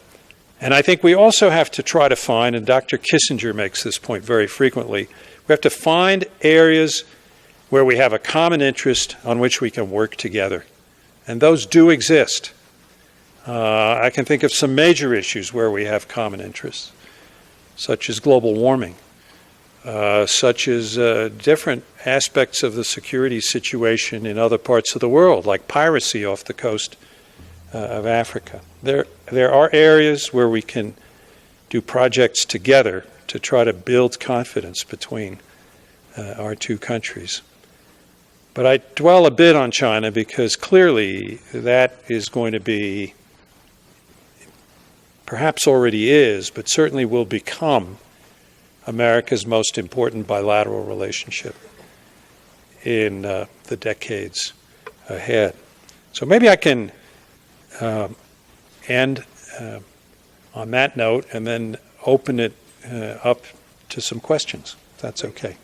And I think we also have to try to find, and Dr. Kissinger makes this point very frequently, we have to find areas where we have a common interest on which we can work together. And those do exist. I can think of some major issues where we have common interests, such as global warming, such as different aspects of the security situation in other parts of the world, like piracy off the coast of Africa. There are areas where we can do projects together to try to build confidence between our two countries. But I dwell a bit on China because clearly that is going to be, perhaps already is, but certainly will become America's most important bilateral relationship in the decades ahead. So maybe I can end on that note and then open it up to some questions, if that's okay.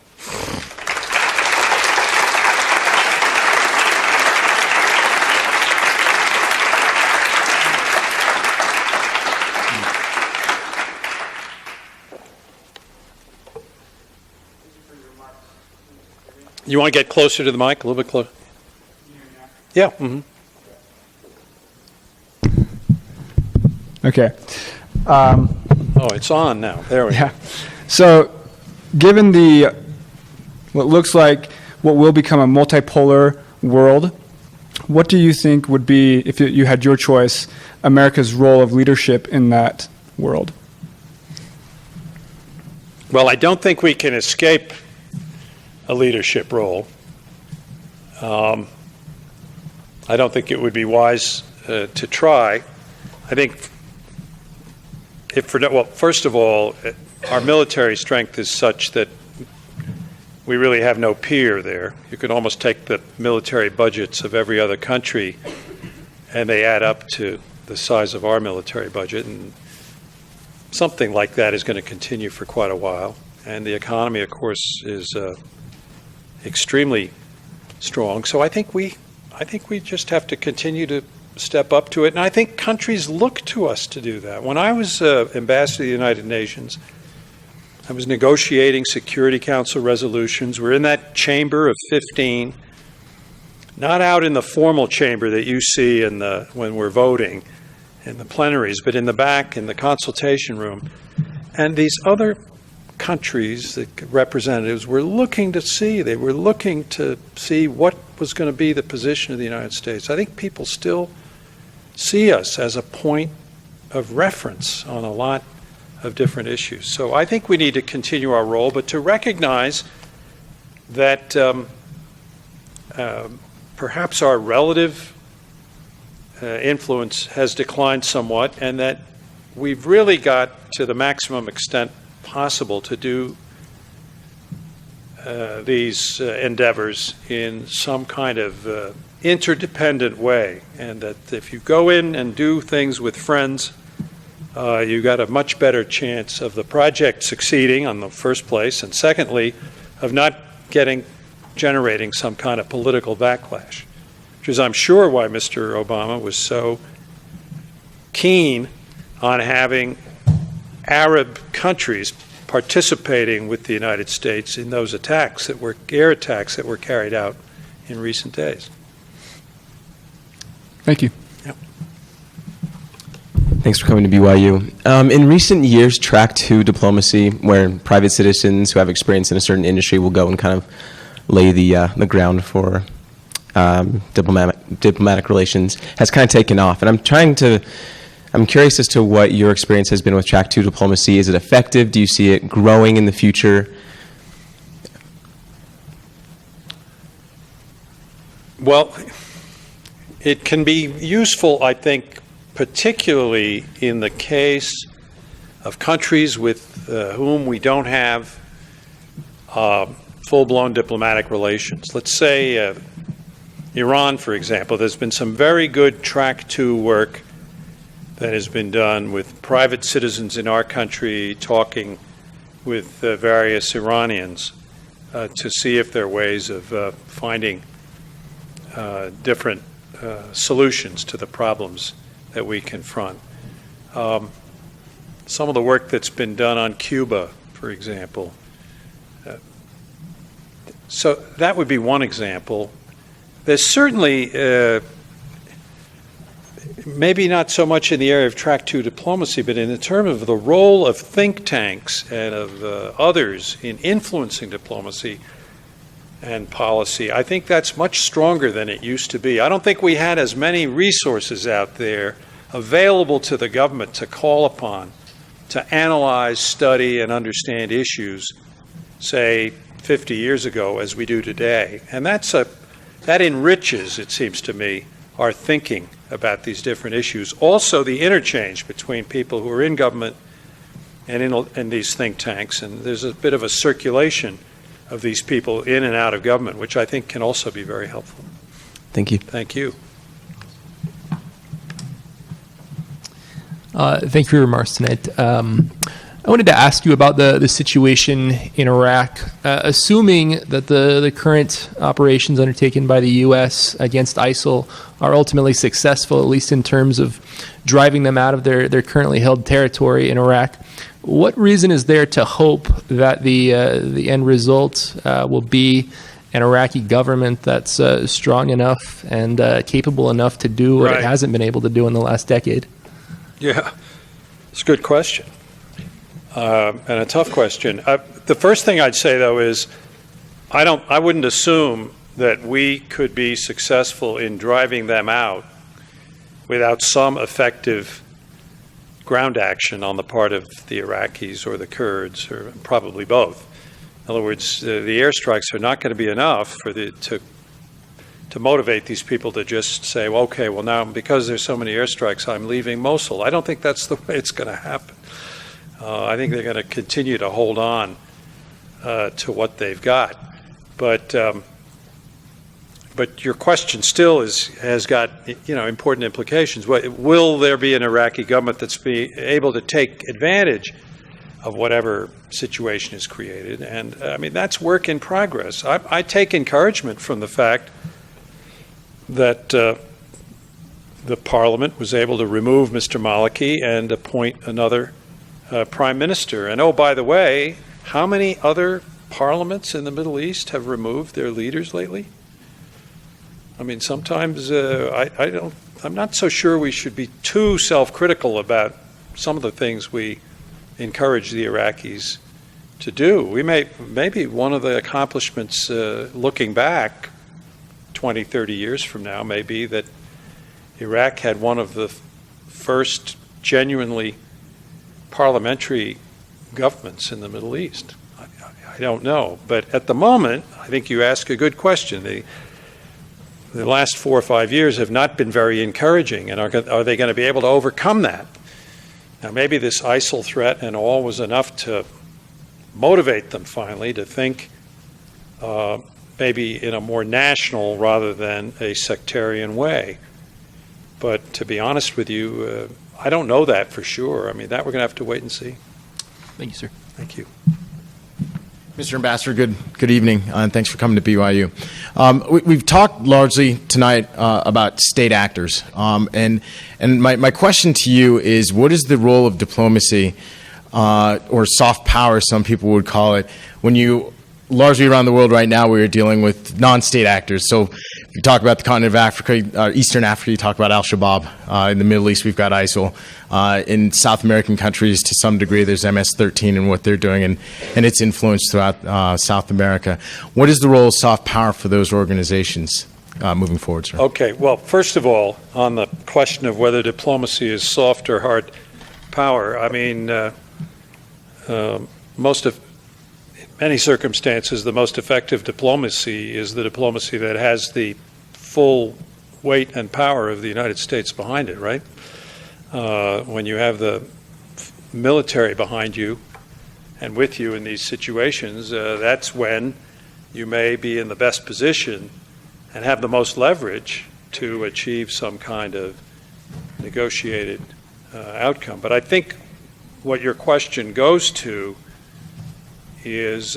You want to get closer to the mic, a little bit closer? Yeah. Mm-hmm. Okay. Oh, it's on now. There we go. So, given what looks like what will become a multipolar world, what do you think would be, if you had your choice, America's role of leadership in that world? Well, I don't think we can escape a leadership role. I don't think it would be wise to try. I think first of all, our military strength is such that we really have no peer there. You could almost take the military budgets of every other country and they add up to the size of our military budget, and something like that is going to continue for quite a while. And the economy, of course, is extremely strong. So I think I think we just have to continue to step up to it. And I think countries look to us to do that. When I was ambassador to the United Nations, I was negotiating Security Council resolutions. We're in that chamber of 15, not out in the formal chamber that you see when we're voting in the plenaries, but in the back in the consultation room. And these other countries, the representatives, were looking to see what was going to be the position of the United States. I think people still see us as a point of reference on a lot of different issues. So I think we need to continue our role, but to recognize that perhaps our relative influence has declined somewhat, and that we've really got to the maximum extent possible to do these endeavors in some kind of interdependent way, and that if you go in and do things with friends, you got a much better chance of the project succeeding on the first place, and secondly, of not generating some kind of political backlash, which is, I'm sure, why Mr. Obama was so keen on having Arab countries participating with the United States in those air attacks that were carried out in recent days. Thank you. Yep. Thanks for coming to BYU. In recent years, Track 2 diplomacy, where private citizens who have experience in a certain industry will go and kind of lay the ground for diplomatic relations, has kind of taken off. And I'm curious as to what your experience has been with Track 2 diplomacy. Is it effective? Do you see it growing in the future? Well, it can be useful, I think, particularly in the case of countries with whom we don't have full-blown diplomatic relations. Let's say Iran, for example. There's been some very good Track 2 work that has been done with private citizens in our country talking with various Iranians to see if there are ways of finding different solutions to the problems that we confront. Some of the work that's been done on Cuba, for example. So that would be one example. There's certainly maybe not so much in the area of Track 2 diplomacy, but in the term of the role of think tanks and of others in influencing diplomacy and policy, I think that's much stronger than it used to be. I don't think we had as many resources out there available to the government to call upon to analyze, study, and understand issues, say, 50 years ago as we do today. And that enriches, it seems to me, our thinking about these different issues. Also, the interchange between people who are in government and in these think tanks, and there's a bit of a circulation of these people in and out of government, which I think can also be very helpful. Thank you. Thank you. Thank you for your remarks tonight. I wanted to ask you about the situation in Iraq. Assuming that the current operations undertaken by the U.S. against ISIL are ultimately successful, at least in terms of driving them out of their currently held territory in Iraq, what reason is there to hope that the end result will be an Iraqi government that's strong enough and capable enough to do what it hasn't been able to do in the last decade? Yeah, it's a good question. And a tough question. The first thing I'd say, though, is I wouldn't assume that we could be successful in driving them out without some effective ground action on the part of the Iraqis or the Kurds, or probably both. In other words, the airstrikes are not going to be enough to motivate these people to just say, well, okay, well, now because there's so many airstrikes, I'm leaving Mosul. I don't think that's the way it's going to happen. I think they're going to continue to hold on to what they've got. But your question still has got important implications. Will there be an Iraqi government that's able to take advantage of whatever situation is created? And I mean, that's work in progress. I take encouragement from the fact that the parliament was able to remove Mr. Maliki and appoint another prime minister. And oh, by the way, how many other parliaments in the Middle East have removed their leaders lately? I mean, sometimes I'm not so sure we should be too self-critical about some of the things we encourage the Iraqis to do. Maybe one of the accomplishments looking back 20, 30 years from now may be that Iraq had one of the first genuinely parliamentary governments in the Middle East. I don't know. But at the moment, I think you ask a good question. The last 4 or 5 years have not been very encouraging, and are they going to be able to overcome that? Now, maybe this ISIL threat and all was enough to motivate them finally to think maybe in a more national rather than a sectarian way. But to be honest with you, I don't know that for sure. I mean, that we're going to have to wait and see. Thank you, sir. Thank you. Mr. Ambassador, good evening, and thanks for coming to BYU. We've talked largely tonight about state actors, and my question to you is, what is the role of diplomacy, or soft power, some people would call it, when you largely around the world right now we are dealing with non-state actors? So if you talk about the continent of Africa, Eastern Africa, you talk about Al-Shabaab. In the Middle East, we've got ISIL. In South American countries, to some degree, there's MS-13 and what they're doing and its influence throughout South America. What is the role of soft power for those organizations moving forward, sir? Okay, well, first of all, on the question of whether diplomacy is soft or hard power, I mean, in many circumstances, the most effective diplomacy is the diplomacy that has the full weight and power of the United States behind it, right? When you have the military behind you and with you in these situations, that's when you may be in the best position and have the most leverage to achieve some kind of negotiated outcome. But I think what your question goes to is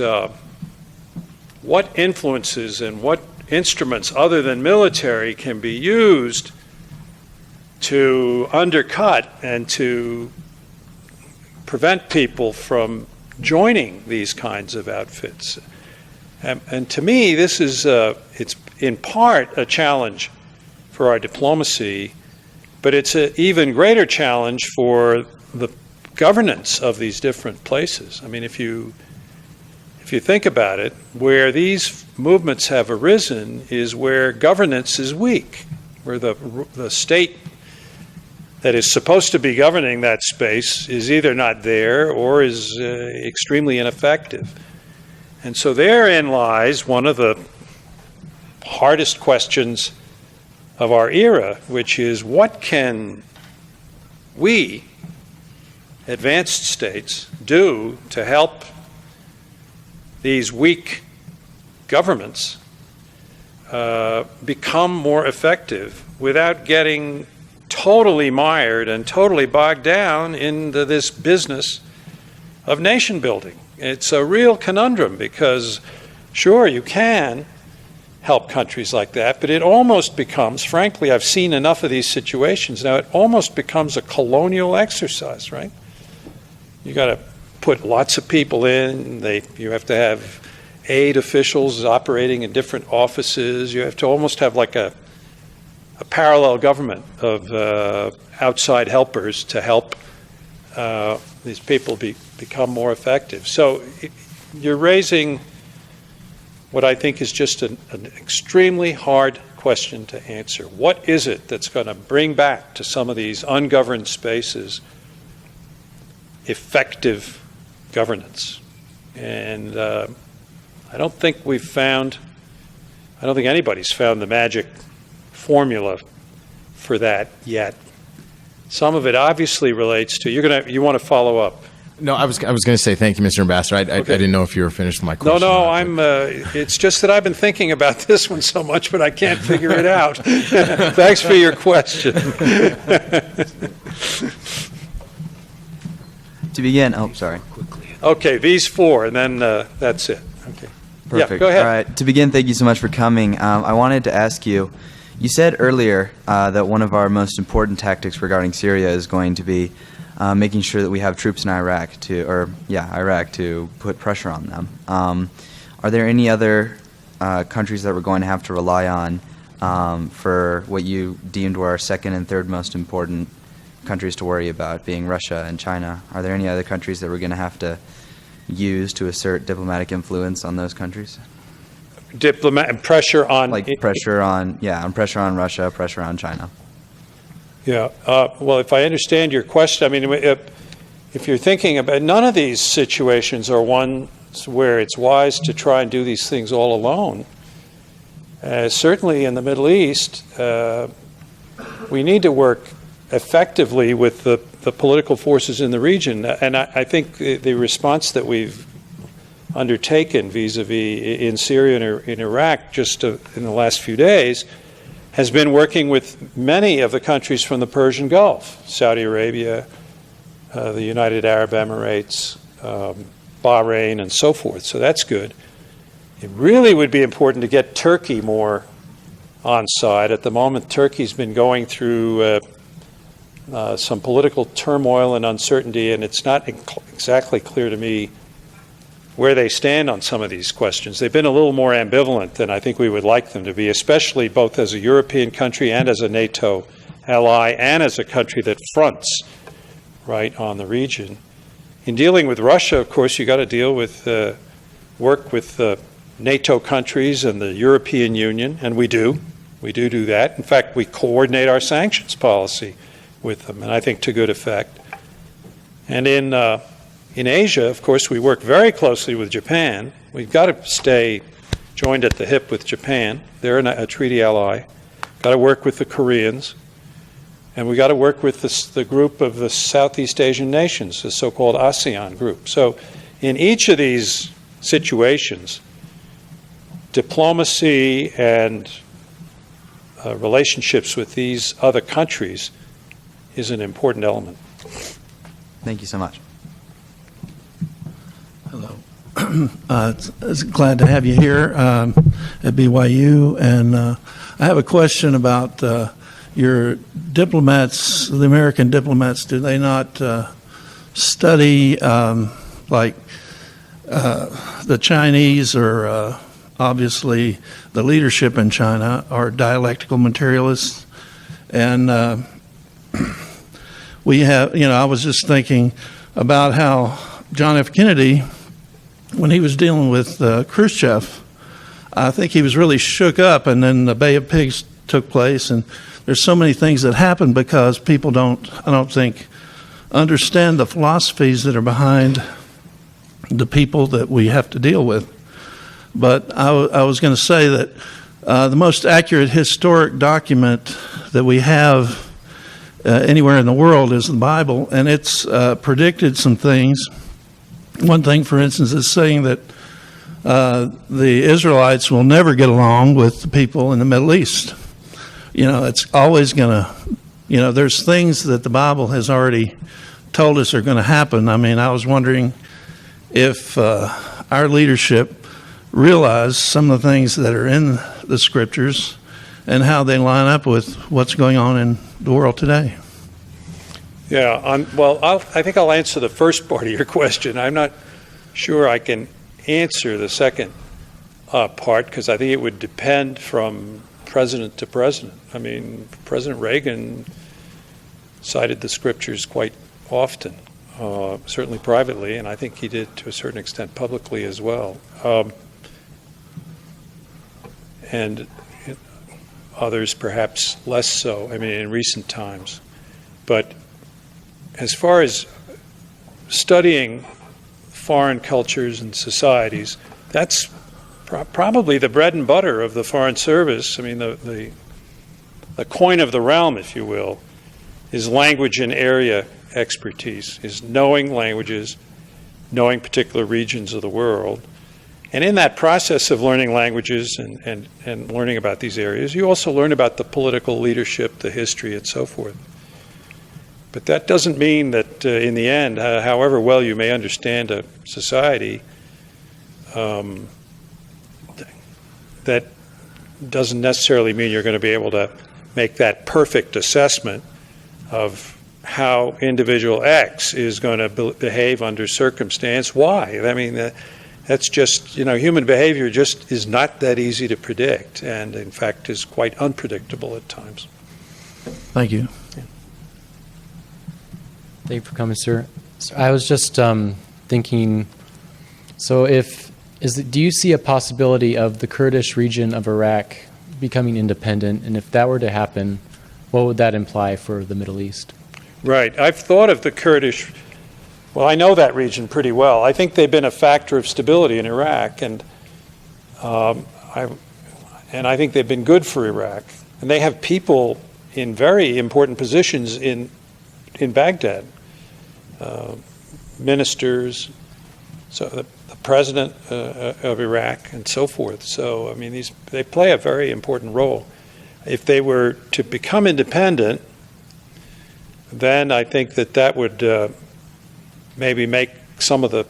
what influences and what instruments other than military can be used to undercut and to prevent people from joining these kinds of outfits. And to me, this is it's in part a challenge for our diplomacy, but it's an even greater challenge for the governance of these different places. I mean, if you think about it, where these movements have arisen is where governance is weak, where the state that is supposed to be governing that space is either not there or is extremely ineffective. And so therein lies one of the hardest questions of our era, which is what can we, advanced states, do to help these weak governments become more effective without getting totally mired and totally bogged down into this business of nation building. It's a real conundrum because, sure, you can help countries like that, but it almost becomes, frankly, I've seen enough of these situations now, it almost becomes a colonial exercise, right? You got to put lots of people in. You have to have aid officials operating in different offices. You have to almost have like a parallel government of outside helpers to help these people become more effective. So you're raising what I think is just an extremely hard question to answer. What is it that's going to bring back to some of these ungoverned spaces effective governance? And I don't think anybody's found the magic formula for that yet. Some of it obviously relates to, you want to follow up. No, I was going to say thank you, Mr. Ambassador. I didn't know if you were finished with my question. No, it's just that I've been thinking about this one so much, but I can't figure it out. Thanks for your question. To begin, sorry. Okay, these four, and then that's it. Okay. Perfect. Yeah, go ahead. All right. To begin, thank you so much for coming. I wanted to ask you, You said earlier that one of our most important tactics regarding Syria is going to be making sure that we have troops in Iraq to put pressure on them. Are there any other countries that we're going to have to rely on for what you deemed were our second and third most important countries to worry about, being Russia and China? Are there any other countries that we're going to have to use to assert diplomatic influence on those countries? Pressure on... pressure on Russia, pressure on China. Yeah. Well, if I understand your question, I mean, if you're thinking about... None of these situations are ones where it's wise to try and do these things all alone. Certainly in the Middle East, we need to work effectively with the political forces in the region. And I think the response that we've undertaken vis-a-vis in Syria and in Iraq just in the last few days has been working with many of the countries from the Persian Gulf, Saudi Arabia, the United Arab Emirates, Bahrain, and so forth. So that's good. It really would be important to get Turkey more on side. At the moment, Turkey's been going through some political turmoil and uncertainty, and it's not exactly clear to me where they stand on some of these questions. They've been a little more ambivalent than I think we would like them to be, especially both as a European country and as a NATO ally and as a country that fronts right on the region. In dealing with Russia, of course, you got to deal with work with NATO countries and the European Union, and we do. We do that. In fact, we coordinate our sanctions policy with them, and I think to good effect. And in Asia, of course, we work very closely with Japan. We've got to stay joined at the hip with Japan. They're a treaty ally. Got to work with the Koreans. And we got to work with the group of the Southeast Asian nations, the so-called ASEAN group. So in each of these situations, diplomacy and relationships with these other countries is an important element. Thank you so much. Hello. It's glad to have you here at BYU. And I have a question about your diplomats, the American diplomats. Do they not study like the Chinese or obviously the leadership in China are dialectical materialists? And we have, I was just thinking about how John F. Kennedy, when he was dealing with Khrushchev, I think he was really shook up, and then the Bay of Pigs took place, and there's so many things that happen because people I don't think, understand the philosophies that are behind the people that we have to deal with. But I was going to say that the most accurate historic document that we have anywhere in the world is the Bible, and it's predicted some things. One thing, for instance, is saying that the Israelites will never get along with the people in the Middle East. It's always going to, there's things that the Bible has already told us are going to happen. I mean, I was wondering if our leadership realized some of the things that are in the scriptures and how they line up with what's going on in the world today. Yeah, I think I'll answer the first part of your question. I'm not sure I can answer the second part because I think it would depend from president to president. I mean, President Reagan cited the scriptures quite often, certainly privately, and I think he did to a certain extent publicly as well. And others perhaps less so, I mean, in recent times. But as far as studying foreign cultures and societies, that's probably the bread and butter of the Foreign Service. I mean, the coin of the realm, if you will, is language and area expertise, is knowing languages, knowing particular regions of the world. And in that process of learning languages and learning about these areas, you also learn about the political leadership, the history, and so forth. But that doesn't mean that in the end, however well you may understand a society, that doesn't necessarily mean you're going to be able to make that perfect assessment of how individual X is going to behave under circumstance Y. I mean, that's just, human behavior just is not that easy to predict, and in fact is quite unpredictable at times. Thank you. Thank you for coming, sir. So I was just thinking, so do you see a possibility of the Kurdish region of Iraq becoming independent? And if that were to happen, what would that imply for the Middle East? Right. I've thought of the Kurdish. Well, I know that region pretty well. I think they've been a factor of stability in Iraq, and I think they've been good for Iraq. And they have people in very important positions in Baghdad, ministers, so the president of Iraq, and so forth. So, I mean, they play a very important role. If they were to become independent, then I think that would maybe make some of the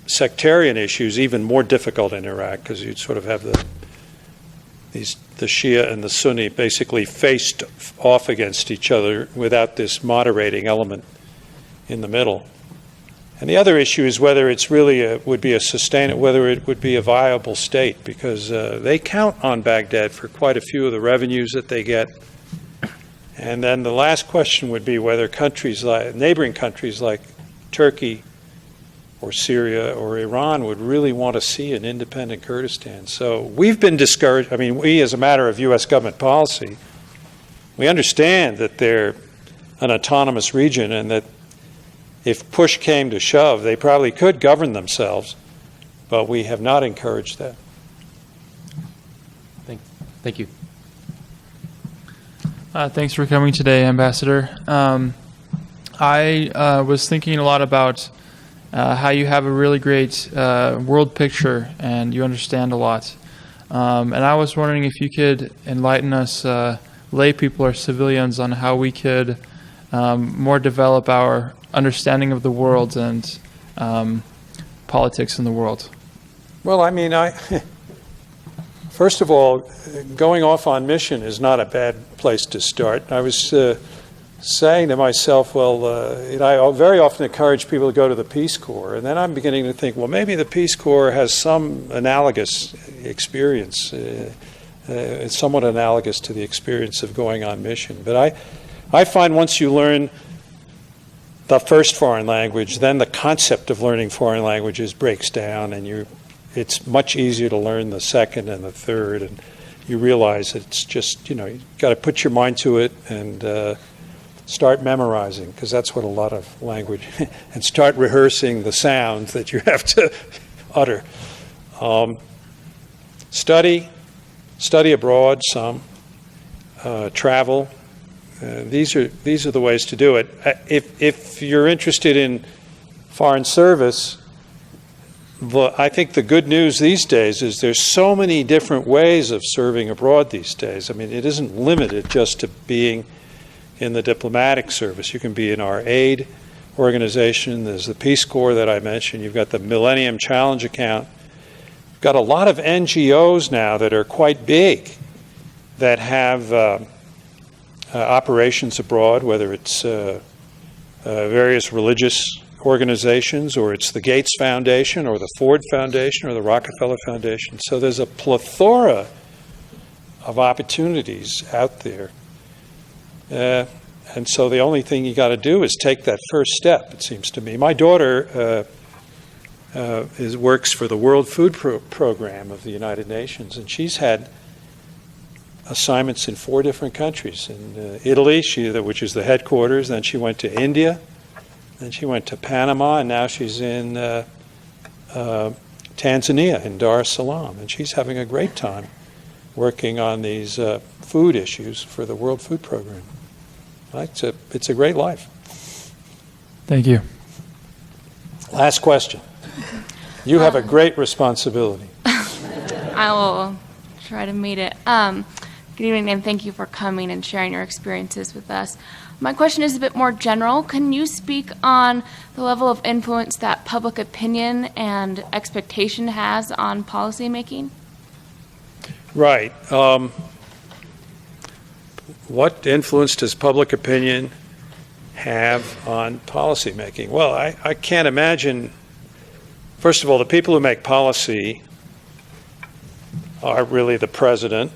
sectarian issues even more difficult in Iraq, because you'd sort of have the Shia and the Sunni basically faced off against each other without this moderating element in the middle. And the other issue is whether it's really whether it would be a viable state, because they count on Baghdad for quite a few of the revenues that they get. And then the last question would be whether neighboring countries like Turkey or Syria or Iran would really want to see an independent Kurdistan. So we've been discouraged. I mean, we, as a matter of U.S. government policy, we understand that they're an autonomous region, and that if push came to shove, they probably could govern themselves, but we have not encouraged that. Thank you. Thanks for coming today, Ambassador. I was thinking a lot about how you have a really great world picture and you understand a lot. And I was wondering if you could enlighten us, lay people or civilians, on how we could more develop our understanding of the world and politics in the world. Well, I mean, first of all, going off on mission is not a bad place to start. I was saying to myself, well, I very often encourage people to go to the Peace Corps, and then I'm beginning to think, well, maybe the Peace Corps has some analogous experience. It's somewhat analogous to the experience of going on mission. But I find once you learn the first foreign language, then the concept of learning foreign languages breaks down, and it's much easier to learn the second and the third, and you realize it's just, you've got to put your mind to it and start memorizing, because that's what a lot of language, and start rehearsing the sounds that you have to utter. Study abroad some, travel. These are the ways to do it. If you're interested in foreign service, I think the good news these days is there's so many different ways of serving abroad these days. I mean, it isn't limited just to being in the diplomatic service. You can be in our aid organization. There's the Peace Corps that I mentioned. You've got the Millennium Challenge Account. You've got a lot of NGOs now that are quite big that have operations abroad, whether it's various religious organizations, or it's the Gates Foundation, or the Ford Foundation, or the Rockefeller Foundation. So there's a plethora of opportunities out there. And so the only thing you got to do is take that first step, it seems to me. My daughter works for the World Food Program of the United Nations, and she's had assignments in 4 different countries. In Italy, which is the headquarters, then she went to India, then she went to Panama, and now she's in Tanzania, in Dar es Salaam, and she's having a great time working on these food issues for the World Food Program. It's a great life. Thank you. Last question. You have a great responsibility. I will try to meet it. Good evening, and thank you for coming and sharing your experiences with us. My question is a bit more general. Can you speak on the level of influence that public opinion and expectation has on policy making? Right. What influence does public opinion have on policymaking? Well, I can't imagine. First of all, the people who make policy are really the president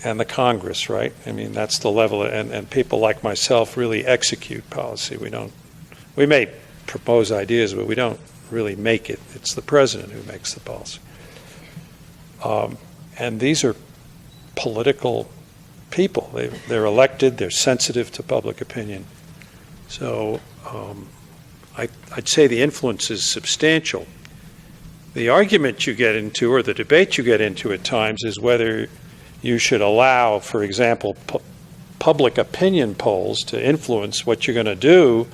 and the Congress, right? I mean, that's the level, and people like myself really execute policy. We may propose ideas, but we don't really make it. It's the president who makes the policy. And these are political people. They're elected, they're sensitive to public opinion. So I'd say the influence is substantial. The argument you get into, or the debate you get into at times, is whether you should allow, for example, public opinion polls to influence what you're going to do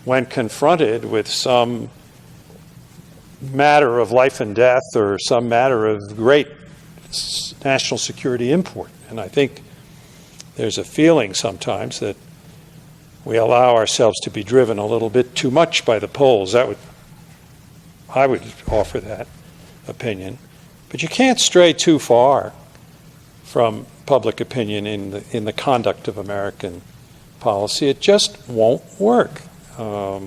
when confronted with some matter of life and death or some matter of great national security import. And I think there's a feeling sometimes that we allow ourselves to be driven a little bit too much by the polls. I would offer that opinion. But you can't stray too far from public opinion in the conduct of American policy. It just won't work. I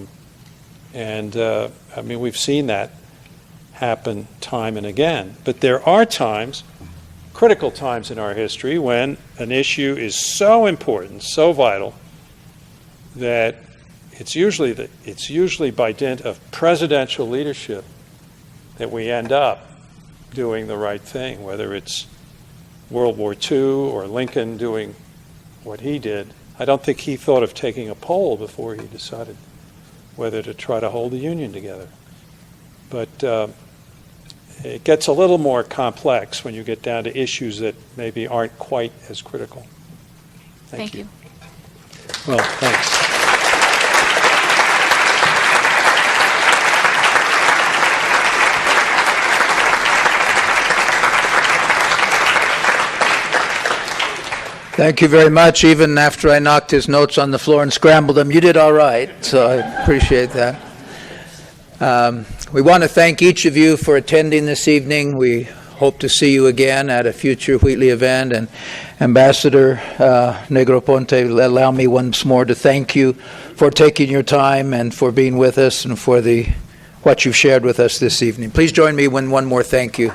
mean, we've seen that happen time and again. But there are times, critical times in our history, when an issue is so important, so vital, that it's usually by dint of presidential leadership that we end up doing the right thing, whether it's World War II or Lincoln doing what he did. I don't think he thought of taking a poll before he decided whether to try to hold the Union together. But it gets a little more complex when you get down to issues that maybe aren't quite as critical. Thank you. Well, thanks. Thank you very much. Even after I knocked his notes on the floor and scrambled them, you did all right, so I appreciate that. We want to thank each of you for attending this evening. We hope to see you again at a future Wheatley event. And Ambassador Negroponte, allow me once more to thank you for taking your time and for being with us and for what you've shared with us this evening. Please join me in one more thank you.